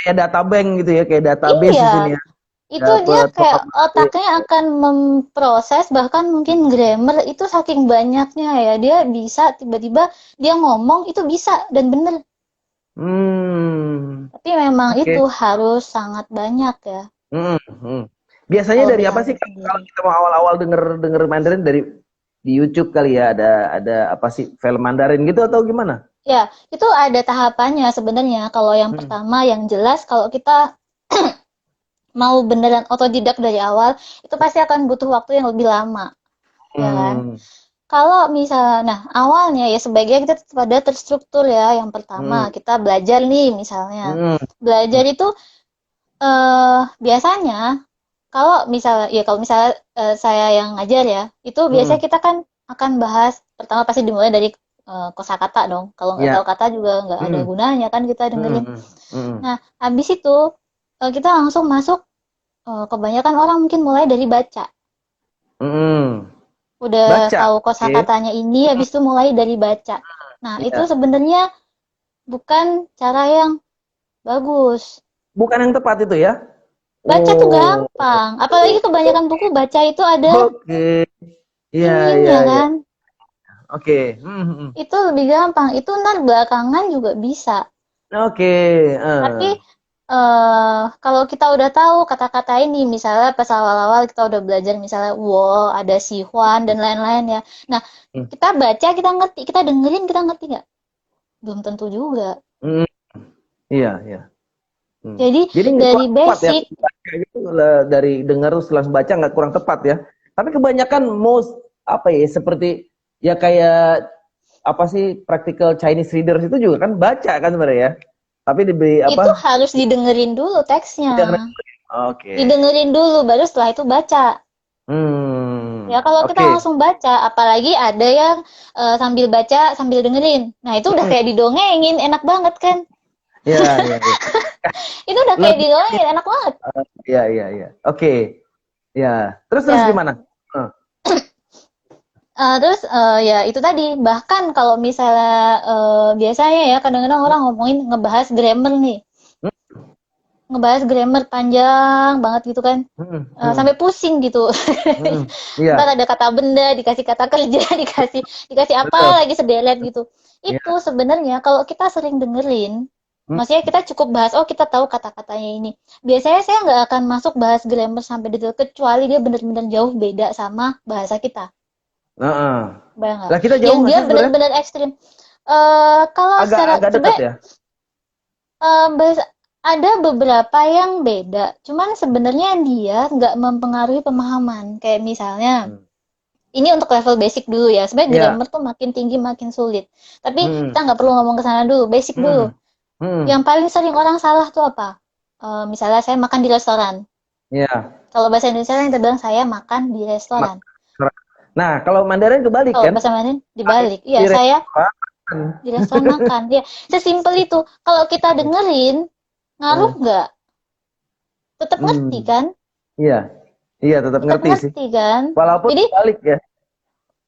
kayak data bank gitu ya, kayak database di sini ya. Itu dia kayak otaknya akan memproses, bahkan mungkin grammar itu saking banyaknya ya, dia bisa tiba-tiba dia ngomong itu bisa dan bener. Tapi memang itu harus sangat banyak ya. Biasanya dari apa sih kalau kita mau awal-awal denger Mandarin, dari di YouTube kali ya, ada apa sih, film Mandarin gitu atau gimana? Ya, itu ada tahapannya sebenarnya. Kalau yang pertama yang jelas kalau kita mau beneran otodidak dari awal, itu pasti akan butuh waktu yang lebih lama. Ya kan? Kalau misalnya, nah awalnya ya sebaiknya kita pada terstruktur ya. Yang pertama, kita belajar nih misalnya. Belajar itu biasanya kalau misalnya saya yang ngajar ya, itu biasanya kita kan akan bahas, pertama pasti dimulai dari kosakata dong. Kalau nggak tahu kata juga nggak ada gunanya kan kita dengerin. Nah, habis itu kita langsung masuk, kebanyakan orang mungkin mulai dari baca. Udah tahu kosakatanya ini, habis itu mulai dari baca. Nah, itu sebenarnya bukan cara yang bagus. Bukan yang tepat itu ya? Baca tuh gampang. Apalagi kebanyakan buku baca itu ada ininya kan. Itu lebih gampang. Itu ntar belakangan juga bisa. Tapi kalau kita udah tahu kata-kata ini, misalnya pas awal-awal kita udah belajar misalnya wow, ada si Huan dan lain-lain ya. Nah, kita baca, kita ngerti, kita dengerin, kita ngerti nggak? Belum tentu juga. Iya. Jadi dari basic ya, gitu, dari dengar terus langsung baca nggak, kurang tepat ya. Tapi kebanyakan seperti ya kayak apa sih, practical Chinese readers itu juga kan baca kan sebenarnya ya. Tapi itu harus didengerin dulu teksnya. Didengerin dulu, baru setelah itu baca. Ya kalau kita langsung baca, apalagi ada yang sambil baca sambil dengerin. Nah itu udah kayak didongengin, enak banget kan? Iya. Itu udah kayak didongengin, enak banget. Iya. Ya. Terus gimana? Terus ya itu tadi, bahkan kalau misalnya biasanya ya kadang-kadang orang ngomongin ngebahas grammar nih. Ngebahas grammar panjang banget gitu kan. Sampai pusing gitu. Ntar ada kata benda, dikasih kata kerja, dikasih apa lagi sederet gitu. Itu sebenarnya kalau kita sering dengerin, maksudnya kita cukup bahas, kita tahu kata-katanya ini. Biasanya saya nggak akan masuk bahas grammar sampai detail, kecuali dia benar-benar jauh beda sama bahasa kita. Bayang lah kita jauh yang dia benar-benar ekstrim. Kalau agak dekat ya. Ada beberapa yang beda, cuman sebenarnya dia nggak mempengaruhi pemahaman. Kayak misalnya, ini untuk level basic dulu ya. Sebenarnya grammar tuh makin tinggi makin sulit. Tapi kita nggak perlu ngomong ke sana dulu, basic dulu. Yang paling sering orang salah tuh apa? Misalnya saya makan di restoran. Kalau bahasa Indonesia yang bilang saya makan di restoran. Nah, kalau Mandarin kebalik kan? Kalau bahasa Mandarin dibalik. Iya, saya di restoran makan. Ya, sesimpel itu. Kalau kita dengerin, ngaruh nggak? Tetap ngerti kan? Iya, tetap ngerti sih. Kan? Walaupun jadi, kebalik ya.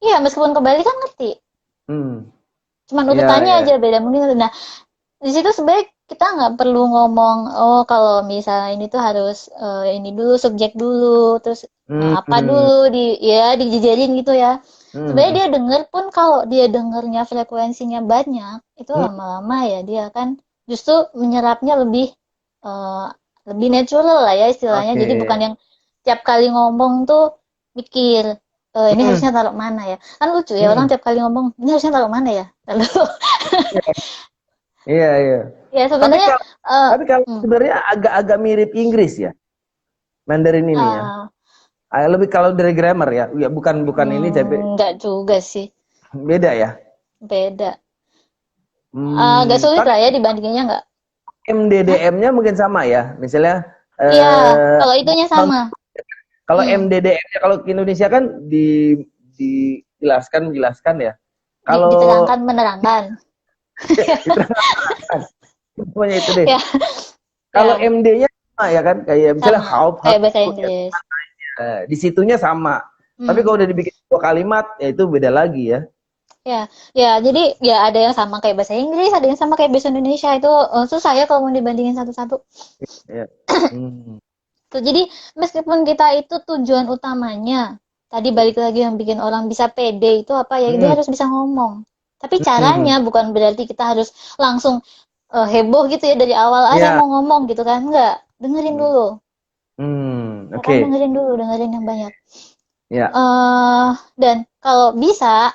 Iya, meskipun kebalik kan ngerti. Cuman urutannya aja beda mungkin. Nah, di situ sebenarnya kita nggak perlu ngomong, kalau misalnya ini tuh harus ini dulu, subjek dulu, terus apa dulu dijejerin gitu ya. Sebenarnya dia denger pun, kalau dia dengernya frekuensinya banyak, itu lama-lama ya dia kan justru menyerapnya lebih natural lah ya istilahnya. Jadi bukan yang tiap kali ngomong tuh mikir ini harusnya taruh mana ya. Kan lucu ya, orang tiap kali ngomong ini harusnya taruh mana ya. Lalu Iya. Ya sebenarnya tapi kalau sebenarnya agak mirip Inggris ya, Mandarin ini ya. Lebih kalau dari grammar ya, bukan ini tapi enggak juga sih. Beda ya. beda. Agak sulit lah ya dibandinginnya nggak? MDDM-nya mungkin sama ya, misalnya. Iya, kalau itunya sama. Kalau MDDM-nya kalau ke Indonesia kan menjelaskan ya. Kalau diterangkan menerangkan. Diterangkan. Pokoknya itu deh. Ya. Kalau MD-nya sama ya kan, kayak misalnya how, kayak bahasa Inggris. Di situnya sama. Tapi kalau udah dibikin 2 kalimat, ya itu beda lagi ya. Ya, jadi ya ada yang sama kayak bahasa Inggris, ada yang sama kayak bahasa Indonesia. Itu susah ya kalau mau dibandingin satu-satu. Ya. Tuh, jadi meskipun kita itu tujuan utamanya, tadi balik lagi yang bikin orang bisa pede itu apa ya, dia harus bisa ngomong. Tapi caranya bukan berarti kita harus langsung heboh gitu ya dari awal, saya mau ngomong gitu kan, enggak. Dengerin dulu. Oke. Dengerin yang banyak. Ya. Dan kalau bisa,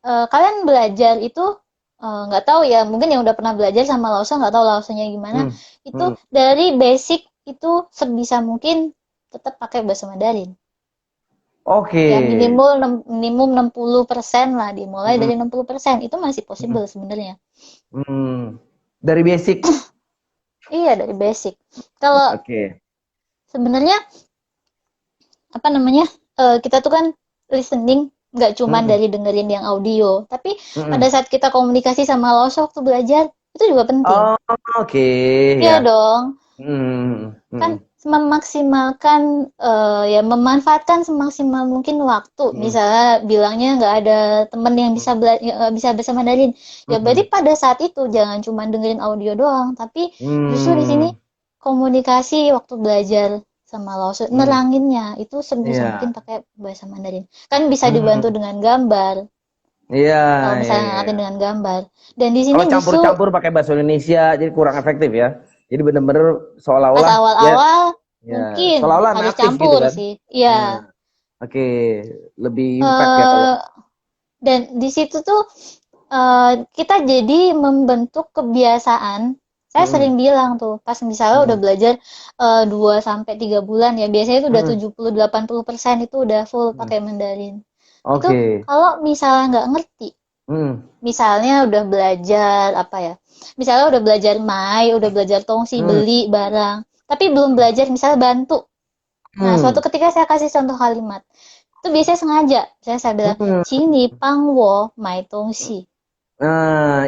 kalian belajar itu nggak tahu ya, mungkin yang udah pernah belajar sama Lause nggak tahu Lausenya gimana. Itu dari basic itu sebisa mungkin tetap pakai bahasa Mandarin. Oke. Ya minimum 60% lah, dimulai dari 60%. Itu masih possible sebenarnya. Dari basic. Iya, dari basic. Kalau sebenarnya apa namanya? Kita tuh kan listening nggak cuma dari dengerin yang audio, tapi pada saat kita komunikasi sama Lause waktu belajar itu juga penting. Oke. Iya dong. Kan memaksimalkan ya memanfaatkan semaksimal mungkin waktu. Misalnya bilangnya nggak ada temen yang bisa bahasa Mandarin, ya berarti pada saat itu jangan cuma dengerin audio doang, tapi justru di sini komunikasi waktu belajar sama Lause, neranginnya itu sebisa mungkin pakai bahasa Mandarin. Kan bisa dibantu dengan gambar. Iya. Kalau misalnya ngeliatin dengan gambar. Dan di sini kalau campur-campur pakai bahasa Indonesia jadi kurang efektif ya. Jadi benar-benar seolah-olah pas awal-awal mungkin seolah-olah harus gitu campur kan? sih. Iya. Oke, lebih impact ya kalau. Dan di situ tuh kita jadi membentuk kebiasaan. Saya sering bilang tuh, pas misalnya udah belajar 2-3 bulan ya, biasanya itu udah 70-80% itu udah full pakai Mandarin. Itu kalau misalnya nggak ngerti, misalnya udah belajar apa ya, misalnya udah belajar mai, udah belajar tongsi, beli barang, tapi belum belajar misalnya bantu. Nah, suatu ketika saya kasih contoh kalimat, itu biasanya sengaja, saya bilang, Cini pang wo mai tongsi.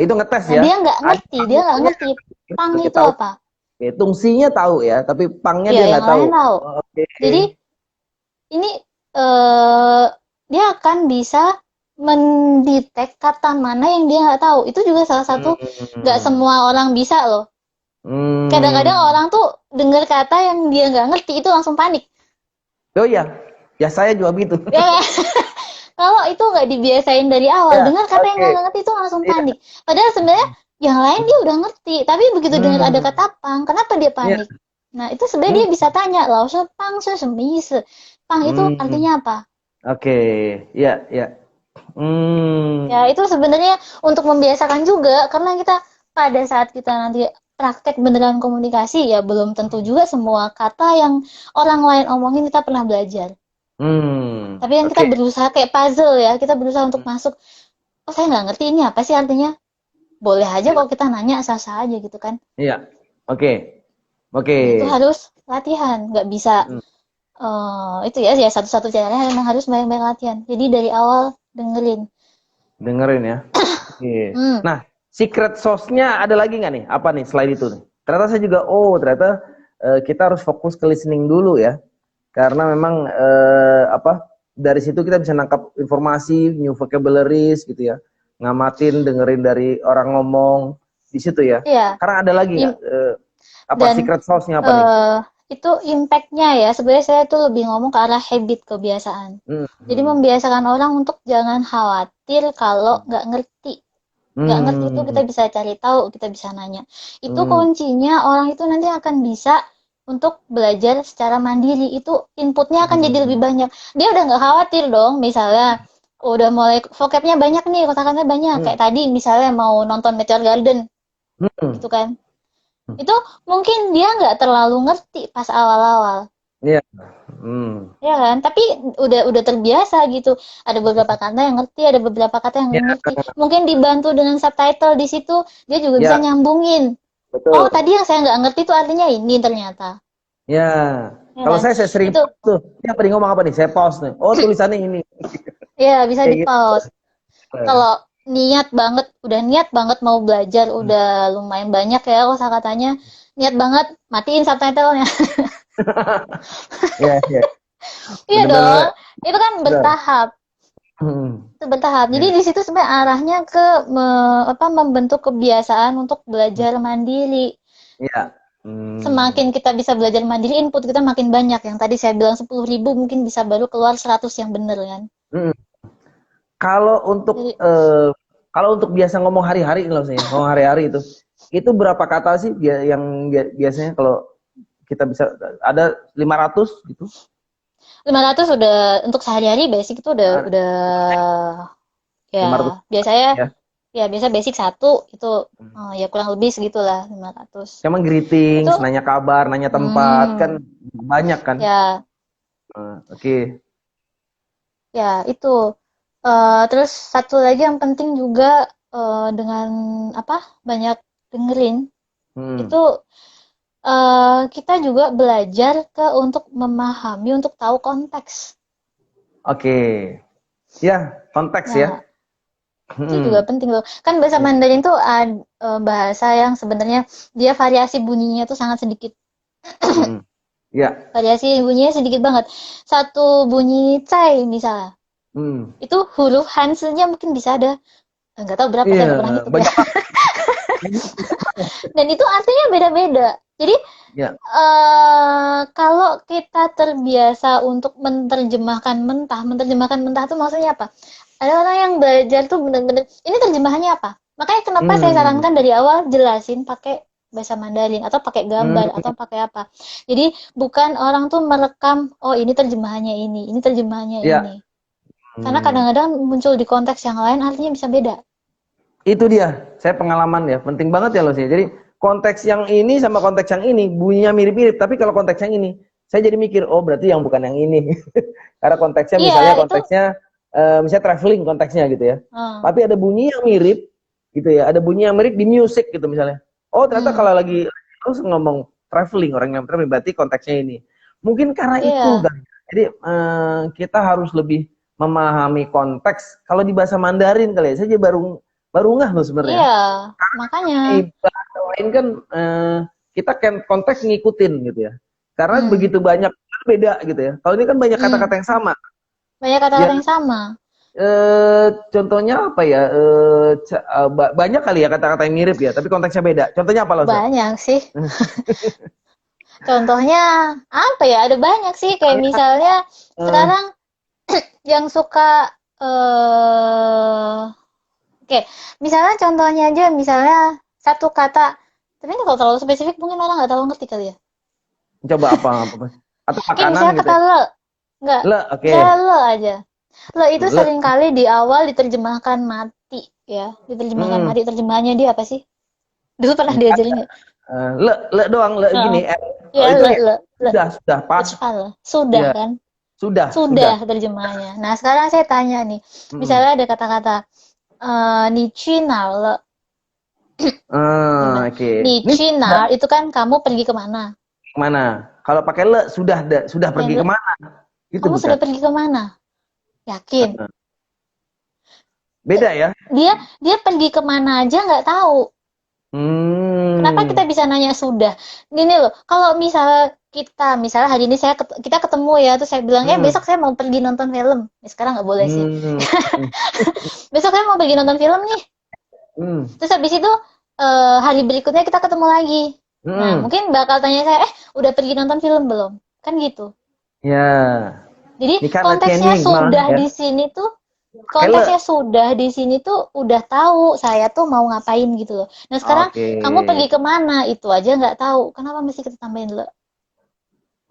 Itu ngetes ya. Dia nggak ngerti, pang itu tahu. apa. Tungsinya tahu ya, tapi pangnya dia nggak tahu. Tahu. Jadi ini dia akan bisa mendetek kata mana yang dia nggak tahu. Itu juga salah satu, nggak semua orang bisa loh. Kadang-kadang orang tuh dengar kata yang dia nggak ngerti itu langsung panik. Oh iya, ya saya juga begitu. Ya, kalau itu nggak dibiasain dari awal, dengar kata yang nggak ngerti itu langsung panik. Padahal sebenarnya yang lain dia udah ngerti, tapi begitu dengar ada kata pang, kenapa dia panik? Nah, itu sebenarnya dia bisa tanya, lao pang se pang itu artinya apa? Ya. Ya, itu sebenarnya untuk membiasakan juga, karena kita pada saat kita nanti praktek beneran komunikasi, ya belum tentu juga semua kata yang orang lain omongin kita pernah belajar. Tapi yang kita berusaha kayak puzzle ya, kita berusaha untuk masuk, saya nggak ngerti ini apa sih artinya. Boleh aja kalau kita nanya sah-sah aja gitu kan. Iya, oke. Itu harus latihan, nggak bisa. Itu ya satu-satu caranya memang harus banyak-banyak latihan. Jadi dari awal dengerin ya. Nah, secret sauce-nya ada lagi nggak nih? Apa nih selain itu nih? Ternyata saya juga, ternyata kita harus fokus ke listening dulu ya. Karena memang dari situ kita bisa nangkap informasi, new vocabularies gitu ya. Ngamatin, dengerin dari orang ngomong di situ ya. Iya. Karena ada lagi nggak? Secret sauce-nya apa nih? Itu impact-nya ya, sebenarnya saya tuh lebih ngomong ke arah habit, kebiasaan. Jadi membiasakan orang untuk jangan khawatir kalau nggak ngerti. Nggak ngerti itu kita bisa cari tahu, kita bisa nanya. Itu kuncinya, orang itu nanti akan bisa untuk belajar secara mandiri. Itu inputnya akan jadi lebih banyak. Dia udah nggak khawatir dong, misalnya udah mulai vocabnya banyak nih, kosakatanya banyak. Kayak tadi misalnya mau nonton Nature Garden, gitu kan. Itu mungkin dia nggak terlalu ngerti pas awal-awal. Iya. Hmm. Ya kan? Tapi udah terbiasa gitu. Ada beberapa kata yang ngerti, ada beberapa kata yang Ya, nggak ngerti. Mungkin dibantu dengan subtitle di situ, dia juga bisa ya, nyambungin. Oh, betul. tadi yang saya nggak ngerti tuh artinya ini ternyata. Ya. Ya Kalau kan? saya sering Itu pause tuh. Ini apa nih ngomong apa nih? Saya pause nih. Oh, tulisannya ini. ya bisa Kayak di-pause. gitu. Kalau niat banget, udah niat banget mau belajar, Hmm. udah lumayan banyak ya kosakatanya, niat banget, matiin subtitlenya. Iya, iya. Iya dong, Bener-bener. itu kan Bener. bertahap. Hmm. Itu bertahap. Jadi Ya. di situ sebenarnya arahnya ke membentuk kebiasaan untuk belajar mandiri. Iya. Hmm. Semakin kita bisa belajar mandiri, input kita makin banyak. Yang tadi saya bilang 10.000 mungkin bisa baru keluar 100 yang bener kan. Hmm. Kalau Jadi, kalau untuk biasa ngomong hari-hari kalau saya ngomong hari-hari itu berapa kata sih yang biasanya kalau kita bisa ada 500 gitu. 500 udah untuk sehari-hari basic itu Nah, udah ya 500 biasanya ya. ya biasa basic satu itu ya kurang lebih segitulah 500. Cuma greetings, Itu nanya kabar, nanya tempat kan hmm, banyak kan. ya Oke. ya itu. Terus satu lagi yang penting juga dengan apa banyak dengerin Hmm. itu kita juga belajar ke untuk memahami untuk tahu konteks. Oke. Ya, konteks ya. Nah, itu juga Hmm. penting loh. Kan bahasa Ya. Mandarin tuh bahasa yang sebenarnya dia variasi bunyinya tuh sangat sedikit. Hmm. Ya. Variasi bunyinya sedikit banget. Satu bunyi cai misalnya. Hmm. Itu huruf Hanse-nya mungkin bisa ada nggak tahu berapa Iya, saya nggak pernah hitung ya. banyak banget. Dan itu artinya beda-beda. Jadi Ya. kalau kita terbiasa untuk menerjemahkan mentah tuh maksudnya apa? Ada orang yang belajar tuh bener-bener, ini terjemahannya apa? Makanya kenapa saya Hmm. sarankan dari awal jelasin pakai bahasa Mandarin atau pakai gambar Hmm. atau pakai apa. Jadi bukan orang tuh merekam, oh ini terjemahannya Ya. ini. Karena Hmm. kadang-kadang muncul di konteks yang lain artinya bisa beda. Itu dia, saya pengalaman ya, penting banget ya loh sih. Jadi konteks yang ini sama konteks yang ini bunyinya mirip-mirip, tapi kalau konteks yang ini, saya jadi mikir, oh berarti yang bukan yang ini. Karena konteksnya Iya, misalnya itu misalnya traveling konteksnya gitu ya. uh, Tapi ada bunyi yang mirip gitu ya, ada bunyi yang mirip di music gitu misalnya. Oh ternyata hmm, kalau lagi terus ngomong traveling, orang yang traveling berarti konteksnya ini. Mungkin karena itu iya. kan. Jadi kita harus lebih memahami konteks. Kalau di bahasa Mandarin kali ya, saya baru baru ngeh loh sebenarnya. Iya, makanya. Di bahasa lain kan kita kan konteks ngikutin gitu ya. Karena Hmm, begitu banyak beda gitu ya. Kalau ini kan banyak hmm. kata-kata yang sama. Banyak Ya kata-kata yang sama. contohnya apa ya? Banyak kali ya kata-kata yang mirip ya, tapi konteksnya beda. Contohnya apa loh, Sir? Banyak sih. Contohnya apa ya? Ada banyak sih. Kayak Misalnya, misalnya eh, sekarang yang suka oke, misalnya contohnya aja, misalnya satu kata. Tapi ini kalau terlalu spesifik mungkin orang nggak terlalu ngerti kali ya. coba apa? Atau Kayak makanan misalnya gitu kata ya. le, nggak. Le, oke. Misalnya le aja. Le itu Le, seringkali di awal diterjemahkan mati ya. Diterjemahkan mm, mati. Terjemahannya dia apa sih? Dulu pernah diajarin nggak? le doang, le Heeh. gini. Oh, Ya, itu ya. le. Sudah pas. Itfal. Sudah Ya, kan? sudah. Sudah terjemahannya. Nah, sekarang saya tanya nih. Mm. Misalnya ada kata-kata, ni cunar le. Gimana? Oke. Ni Ini cunar itu kan kamu pergi kemana? kemana? Kalau pakai le sudah Ya, pergi le. kemana? Itu Kamu bukan. sudah pergi kemana? Yakin? Beda ya? Dia dia pergi kemana aja nggak tahu. Kenapa kita Hmm. bisa nanya sudah? Gini loh, kalau misalnya hari ini kita ketemu ya, terus saya bilang, Hmm. besok saya mau pergi nonton film. Ya, sekarang nggak boleh sih. Hmm. Besok saya mau pergi nonton film nih. Hmm. Terus habis itu hari berikutnya kita ketemu lagi. Nah, Hmm. mungkin bakal tanya saya, udah pergi nonton film belum? Kan gitu. Ya. Jadi Ini kan konteksnya enigma sudah ya. di sini tuh Pakai le. konteksnya sudah di sini tuh udah tahu saya tuh mau ngapain gitu loh. Nah sekarang Oke. kamu pergi kemana itu aja nggak tahu. Kenapa mesti kita tambahin le?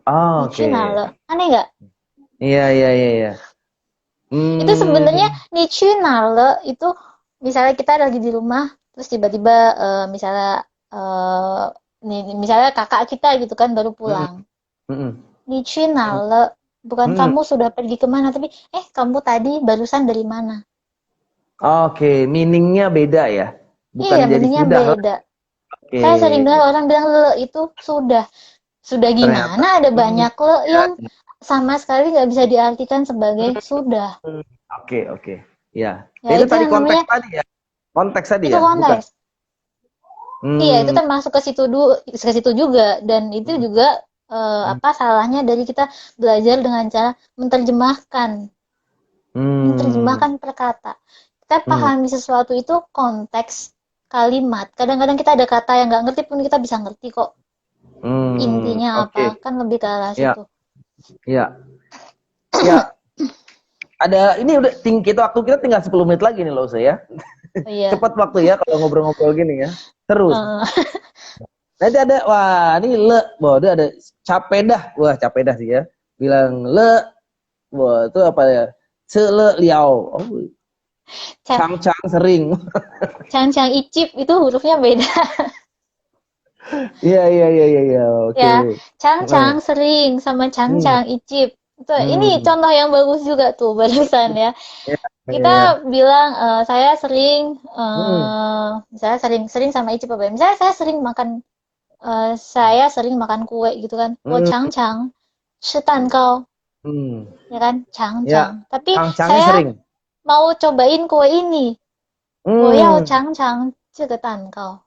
Oke. Nicuna le. Aneh nggak? Iya. Itu sebenarnya Hmm. Nicuna le itu misalnya kita lagi di rumah terus tiba-tiba misalnya nih misalnya kakak kita gitu kan baru Hmm. pulang. Hmm. 你去哪了? Bukan Hmm. kamu sudah pergi kemana, tapi kamu tadi barusan dari mana? Oke, meaningnya beda ya. Iya, Bukan jadi meaningnya sudah. beda. Oke. Saya sering dengar orang bilang le itu sudah. Sudah Ternyata. gimana? Ada banyak le Ya, yang sama sekali nggak bisa diartikan sebagai sudah. oke, oke. Ya. Ya, Itu itu tadi yang konteks namanya, tadi ya. Konteks tadi itu ya, bukan. konteks. Iya, itu Hmm. termasuk ke situ juga, dan itu Hmm. juga apa salahnya dari kita belajar dengan cara menerjemahkan, Hmm. menerjemahkan perkata. Kita Hmm. pahami sesuatu itu konteks kalimat. Kadang-kadang kita ada kata yang nggak ngerti pun kita bisa ngerti kok intinya apa, Oke. kan lebih ke arah Ya, situ. ya. Ya, ada ini udah kita waktu kita tinggal 10 menit lagi nih loh saya. Oh iya. Cepat waktu ya kalau ngobrol-ngobrol gini ya. Terus. Eh, Nanti ada wah ini le, wah dia ada capek dah. Wah, capek dah sih ya. Bilang le, wah itu apa ya? Cele liao. Oh, cang-cang sering. Cang-cang icip itu hurufnya beda. Iya, iya, iya, iya, iya. Oke. Ya, Heeh. cang-cang sering sama Hmm. cang-cang icip. Ini Hmm. contoh yang bagus juga tuh barusan ya. Iya, Kita iya. bilang saya sering Hmm. misalnya sering sama icip apa ya? Misalnya saya sering makan kue gitu kan. Wo Hmm. cang-cang shi dan gao, Hmm. ya kan? Ya, Cang-cang. Tapi cang-cangnya saya sering. mau cobain kue ini. Wo yao Hmm. cang-cang ce ge dan gao.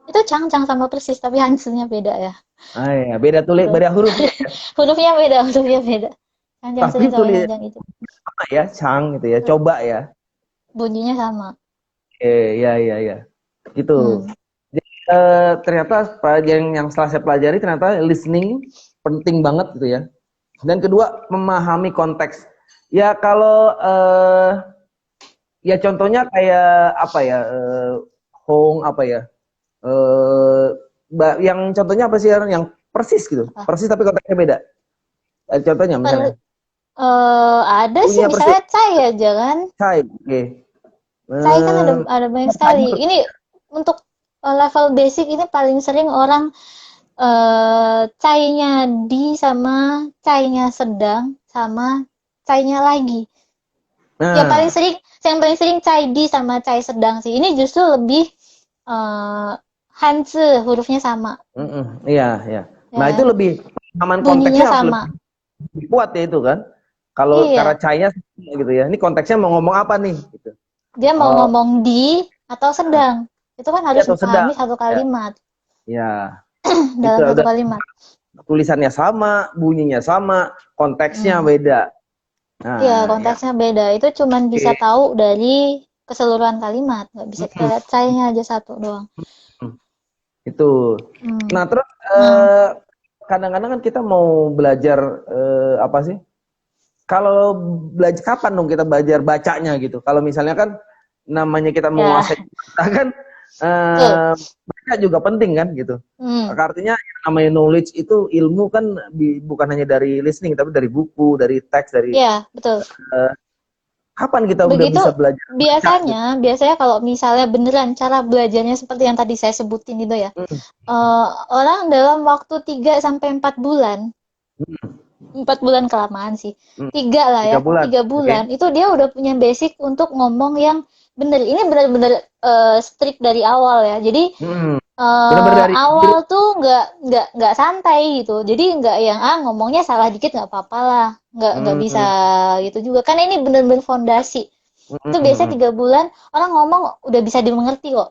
Itu cang-cang sama persis tapi hasilnya beda ya. Ah, ya, beda tulis, Gitu. beda hurufnya. Hurufnya beda. Cang-cang Tapi sering sama tulis cang-cang itu. sama ya, cang gitu ya. Coba ya. Bunyinya sama. Ya, ya, ya. Gitu. Hmm. Jadi, ternyata pelajaran yang setelah saya pelajari ternyata listening penting banget gitu ya. Dan kedua memahami konteks. Ya kalau ya contohnya kayak apa ya, Hong apa ya, eh yang contohnya apa sih yang persis gitu, Apa? persis tapi konteksnya beda. Contohnya Per, misalnya ada sih punya persis misalnya cai aja kan. Chai, oke. Cai kan Eh, ada banyak sekali. sayur. Ini untuk level basic ini paling sering orang cai-nya di sama cai-nya sedang sama cai-nya lagi. Nah, Yang paling sering cai di sama cai sedang sih. Ini justru lebih eh Hanzi, hurufnya sama iya, iya. Nah itu ya. lebih pemahaman Bunyinya konteksnya harus sama. lebih kuat ya itu kan. Kalau cara Iya, Chai-nya gitu ya. Ini konteksnya mau ngomong apa nih? Gitu. dia mau Oh, ngomong di atau sedang. Itu kan iya harus atau sedang. dipahami satu Ya, kalimat ya. Itu dalam satu udah kalimat. tulisannya sama, bunyinya sama, konteksnya Hmm. beda. Iya, Nah, ya. konteksnya beda. Itu cuman bisa Oke. tahu dari keseluruhan kalimat. Nggak bisa kita Mm-mm. lihat cai-nya aja satu doang. Itu. Hmm. Nah, terus Nah, kadang-kadang kan kita mau belajar apa sih? Kalau belajar kapan dong kita belajar bacanya gitu? Kalau misalnya kan namanya kita ya, menguasai bahasa kan betul. baca juga penting kan gitu. Hmm. Artinya yang namanya knowledge itu ilmu kan bukan hanya dari listening tapi dari buku, dari teks, dari Ya, betul. eh, kapan kita udah Begitu bisa belajar baca gitu. biasanya kalau misalnya beneran cara belajarnya seperti yang tadi saya sebutin itu ya. Hmm, Orang dalam waktu 3 sampai 4 bulan, hmm, 4 bulan kelamaan sih. hmm. 3 lah ya, 3 bulan. 3 bulan. Oke. Itu dia udah punya basic untuk ngomong yang bener. Ini bener-bener strict dari awal ya. Jadi Hmm. Benar-benar dari awal zero. tuh nggak santai gitu. Jadi nggak yang ngomongnya salah dikit nggak apa-apa lah. Nggak bisa Hmm. gitu juga. Karena ini bener-bener fondasi. Itu biasanya Hmm. 3 bulan orang ngomong udah bisa dimengerti kok.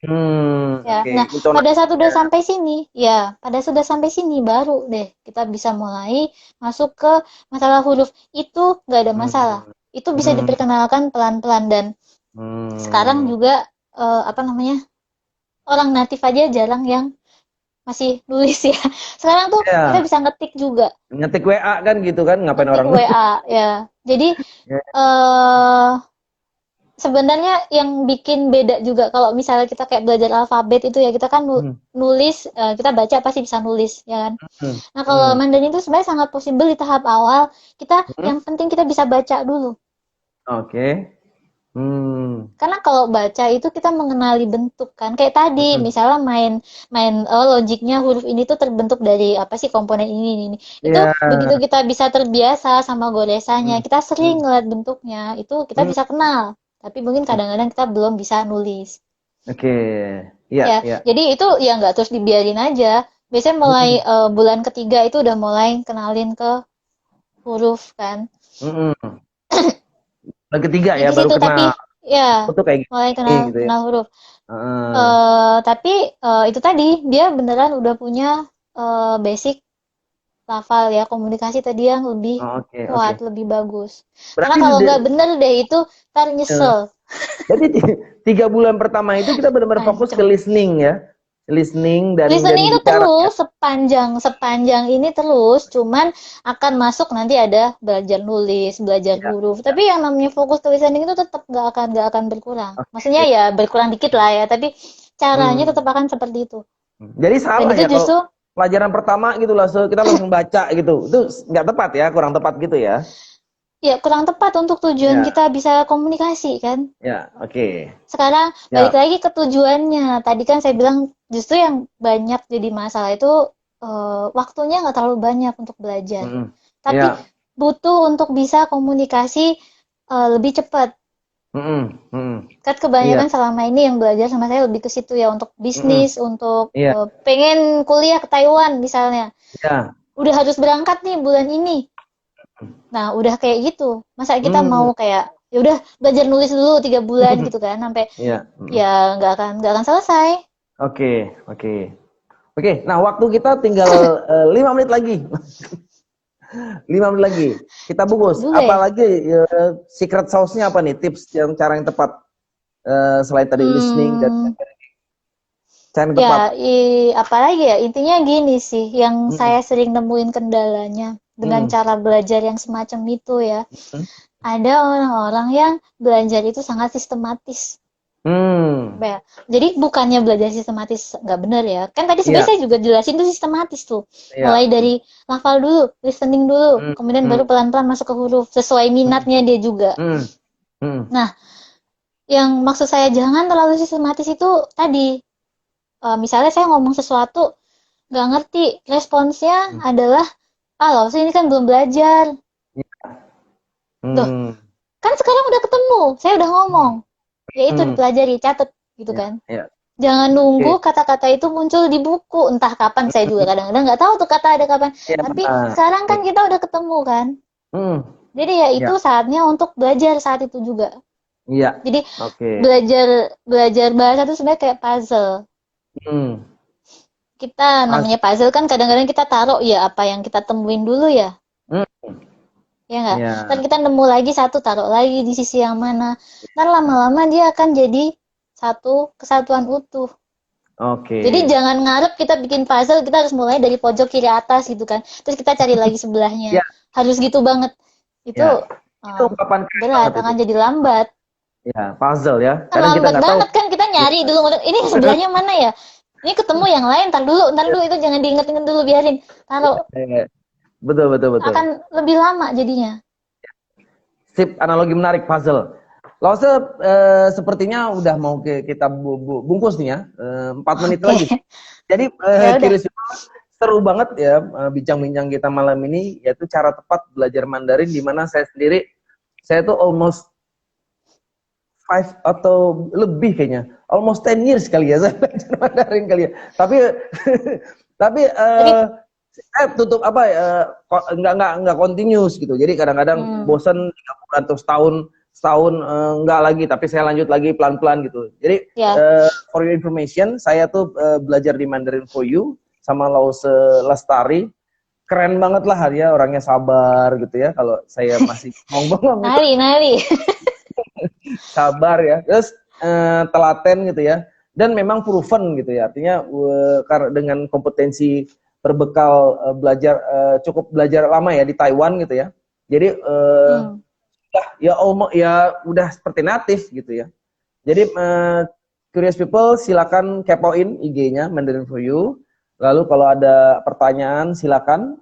Hmm. Ya, Oke, nah pada saat udah intonasinya. sampai sini, ya pada sudah sampai sini baru deh kita bisa mulai masuk ke masalah huruf. Itu nggak ada masalah. Hmm. Itu bisa Hmm. diperkenalkan pelan-pelan, dan sekarang Hmm. juga apa namanya, orang natif aja jarang yang masih nulis ya. Sekarang tuh kita Ya, bisa ngetik juga, ngetik WA kan gitu kan, ngapain ngetik orang nulis. WA ya. Jadi Ya. eh sebenarnya yang bikin beda juga kalau misalnya kita kayak belajar alfabet itu ya, kita kan Hmm. nulis, kita baca pasti bisa nulis ya kan. Hmm. Nah kalau Hmm. Mandarin itu sebenarnya sangat possible di tahap awal kita, Hmm. yang penting kita bisa baca dulu. Oke. Karena kalau baca itu kita mengenali bentuk kan. Kayak tadi, misalnya main logiknya huruf ini tuh terbentuk dari apa sih komponen ini. Itu Iya. begitu kita bisa terbiasa sama goresannya, Hmm. kita sering Hmm. ngeliat bentuknya, itu kita Hmm. bisa kenal. Tapi mungkin kadang-kadang kita belum bisa nulis. Oke. Iya, Ya, iya. jadi itu ya nggak terus dibiarin aja. Biasanya mulai Hmm. bulan ketiga itu udah mulai kenalin ke huruf kan. Hmm. Yang ketiga Ya ya di baru situ kenal tapi ya tuh kayak mulai gini kenal gitu ya. kenal huruf. Heeh. Tapi itu tadi dia beneran udah punya basic lafal ya komunikasi tadi yang lebih Oh, oke, oke. kuat, lebih bagus. Karena Berarti kalau nggak bener deh itu ntar eh, nyesel, berarti 3 bulan pertama itu kita benar-benar fokus ke ancam. listening ya. Listening dan Listening itu bicara ya. terus sepanjang sepanjang ini terus, cuman akan masuk nanti ada belajar nulis, belajar Ya, huruf. ya. Tapi yang namanya fokus ke listening itu tetap nggak akan berkurang. Maksudnya Oke. ya berkurang dikit lah ya, tapi caranya tetap Hmm. akan seperti itu. Jadi Dan salah itu ya kalau justru pelajaran pertama gitu lah, kita langsung baca gitu. Itu nggak tepat ya, kurang tepat gitu ya. ya kurang tepat untuk tujuan Ya, kita bisa komunikasi kan. ya, oke. Sekarang balik Ya. lagi ke tujuannya. Tadi kan saya bilang justru yang banyak jadi masalah itu waktunya nggak terlalu banyak untuk belajar. Mm-mm. Tapi Ya. butuh untuk bisa komunikasi lebih cepat. Mm-mm. Mm-mm. Kan Iya. kebanyakan selama ini yang belajar sama saya lebih ke situ ya untuk Mm-mm. bisnis, untuk Iya. pengen kuliah ke Taiwan misalnya. Ya. Udah harus berangkat nih bulan ini. Nah, udah kayak gitu. Masa kita mau Mm. kayak ya udah belajar nulis dulu 3 bulan gitu kan sampai Iya. Mm-mm. ya nggak akan selesai. Oke, oke. Oke, nah waktu kita tinggal 5 menit lagi. 5 menit lagi. Kita Cepet bungkus. juga ya. Apalagi secret sauce-nya apa nih? Tips yang cara yang tepat selain tadi listening dan Hmm, cara yang ya tepat. apalagi ya intinya gini sih yang Mm-mm. saya sering nemuin kendalanya dengan Mm. cara belajar yang semacam itu ya. Mm. Ada orang-orang yang belajar itu sangat sistematis. Hmm. Apa ya? Jadi bukannya belajar sistematis nggak benar ya. Kan tadi sebenarnya Iya, saya juga jelasin tuh sistematis tuh. Mulai iya. dari lafal dulu, listening dulu, Hmm. kemudian Hmm. baru pelan-pelan masuk ke huruf sesuai Hmm. minatnya dia juga. Hmm. Hmm. Nah, yang maksud saya jangan terlalu sistematis itu tadi, misalnya saya ngomong sesuatu nggak ngerti, responsnya Hmm. adalah, ah loh, saya ini kan belum belajar. Loh, Hmm. kan sekarang udah ketemu, saya udah ngomong. Ya itu Hmm. dipelajari, catet gitu Ya, kan. ya. Jangan nunggu Oke. kata-kata itu muncul di buku. Entah kapan, saya juga kadang-kadang nggak tahu tuh kata ada kapan. Ya, Tapi sekarang kan kita udah ketemu kan. hmm. Jadi ya itu Ya, saatnya untuk belajar saat itu juga. iya. Jadi Oke. belajar belajar bahasa itu sebenarnya kayak puzzle. Hmm. Kita Pas. namanya puzzle kan kadang-kadang kita taruh ya apa yang kita temuin dulu ya. Hmm. Ya nggak? Ntar Ya. kita nemu lagi satu, taruh lagi di sisi yang mana. Ntar lama-lama dia akan jadi satu kesatuan utuh. Oke. Jadi jangan ngarep kita bikin puzzle, kita harus mulai dari pojok kiri atas gitu kan. Terus kita cari lagi sebelahnya. Ya, Harus gitu banget. Itu ya. Itu ungkapan keren berat, banget itu. akan jadi lambat. Ya, puzzle ya. Kan Kadang kita lambat nggak tahu. banget kan kita Ya. nyari dulu, ini sebelahnya mana ya? Ini ketemu yang lain, ntar dulu itu jangan diinget-inget dulu, biarin. Taruh, Ya. Betul, betul, betul. akan lebih lama jadinya. Sip, analogi menarik puzzle. Lause sepertinya udah mau kita bungkus nih ya. 4 menit Oke, lagi. Jadi ya udah. curious, seru banget ya bincang-bincang kita malam ini, yaitu cara tepat belajar Mandarin, di mana saya sendiri, saya tuh almost 5 atau lebih kayaknya, almost 10 years kali ya saya belajar Mandarin kali ya. Tapi tapi Tapi, tutup apa nggak continuous gitu. Jadi kadang-kadang hmm, bosan 3 bulan atau setahun setahun nggak lagi, tapi saya lanjut lagi pelan-pelan gitu. Jadi ya, for your information, saya tuh belajar di Mandarin for You sama Lause Lestari. Keren banget lah dia, orangnya sabar gitu ya. Kalau saya masih ngomong itu nari. sabar ya. Terus telaten gitu ya. Dan memang proven gitu ya. Artinya karena dengan kompetensi berbekal belajar cukup belajar lama ya di Taiwan gitu ya. Jadi Hmm, ya ya udah seperti natif gitu ya. Jadi curious people silakan kepoin IG-nya Mandarin for You. Lalu kalau ada pertanyaan silakan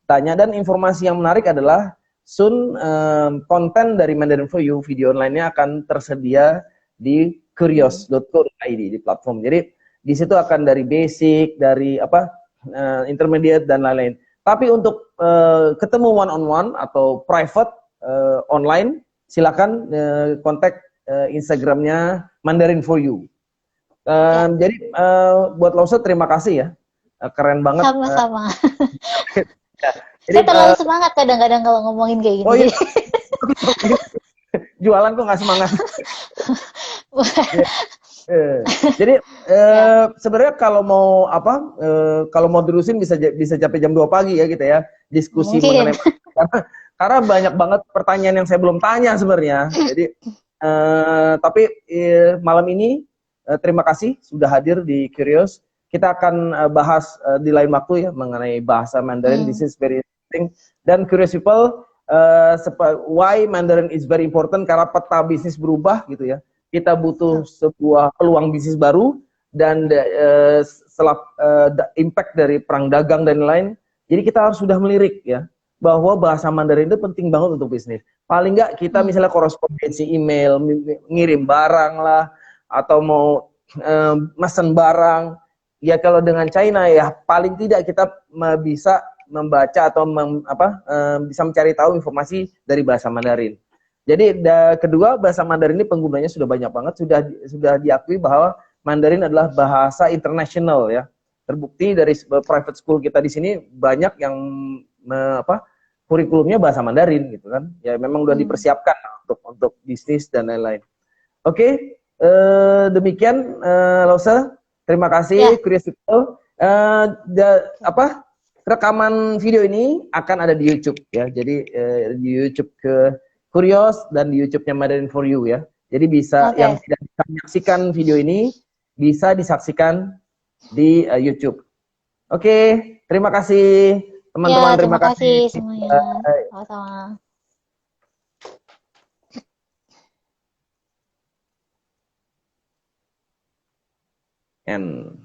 tanya, dan informasi yang menarik adalah soon konten dari Mandarin for You video online-nya akan tersedia di curious.co.id di platform. Jadi di situ akan dari basic, dari intermediate dan lain-lain. Tapi untuk ketemu one on one atau private online, silakan kontak Instagramnya Mandarin for You. Jadi buat Lause terima kasih ya, keren banget. Sama-sama. Saya terlalu semangat kadang-kadang kalau ngomongin kayak gini. Oh iya. Jualan kok nggak semangat. Jadi sebenarnya kalau mau terusin bisa sampai jam 2 pagi ya kita ya diskusi mengenai karena banyak banget pertanyaan yang saya belum tanya sebenarnya. Jadi tapi malam ini terima kasih sudah hadir di Curious. Kita akan bahas di lain waktu ya mengenai bahasa Mandarin. This is very interesting. Dan Curious People, why Mandarin is very important, karena peta bisnis berubah gitu ya. Kita butuh sebuah peluang bisnis baru dan setelah impact dari perang dagang dan lain. Jadi kita harus sudah melirik ya bahwa bahasa Mandarin itu penting banget untuk bisnis. Paling nggak kita misalnya korespondensi email, ngirim barang lah, atau mau mesen barang. Ya kalau dengan China ya paling tidak kita bisa membaca atau bisa mencari tahu informasi dari bahasa Mandarin. Jadi kedua, bahasa Mandarin ini penggunanya sudah banyak banget, sudah diakui bahwa Mandarin adalah bahasa internasional ya. Terbukti dari private school kita di sini banyak yang kurikulumnya bahasa Mandarin gitu kan. Ya memang udah dipersiapkan untuk bisnis dan lain-lain. Oke, demikian Lause. Terima kasih Curious People. Rekaman video ini akan ada di YouTube ya. Jadi di YouTube ke Curious dan di YouTube-nya Mandarin for You ya. Jadi bisa yang tidak bisa menyaksikan video ini bisa disaksikan di YouTube. Oke, terima kasih teman-teman. Terima kasih semuanya. Sama-sama. And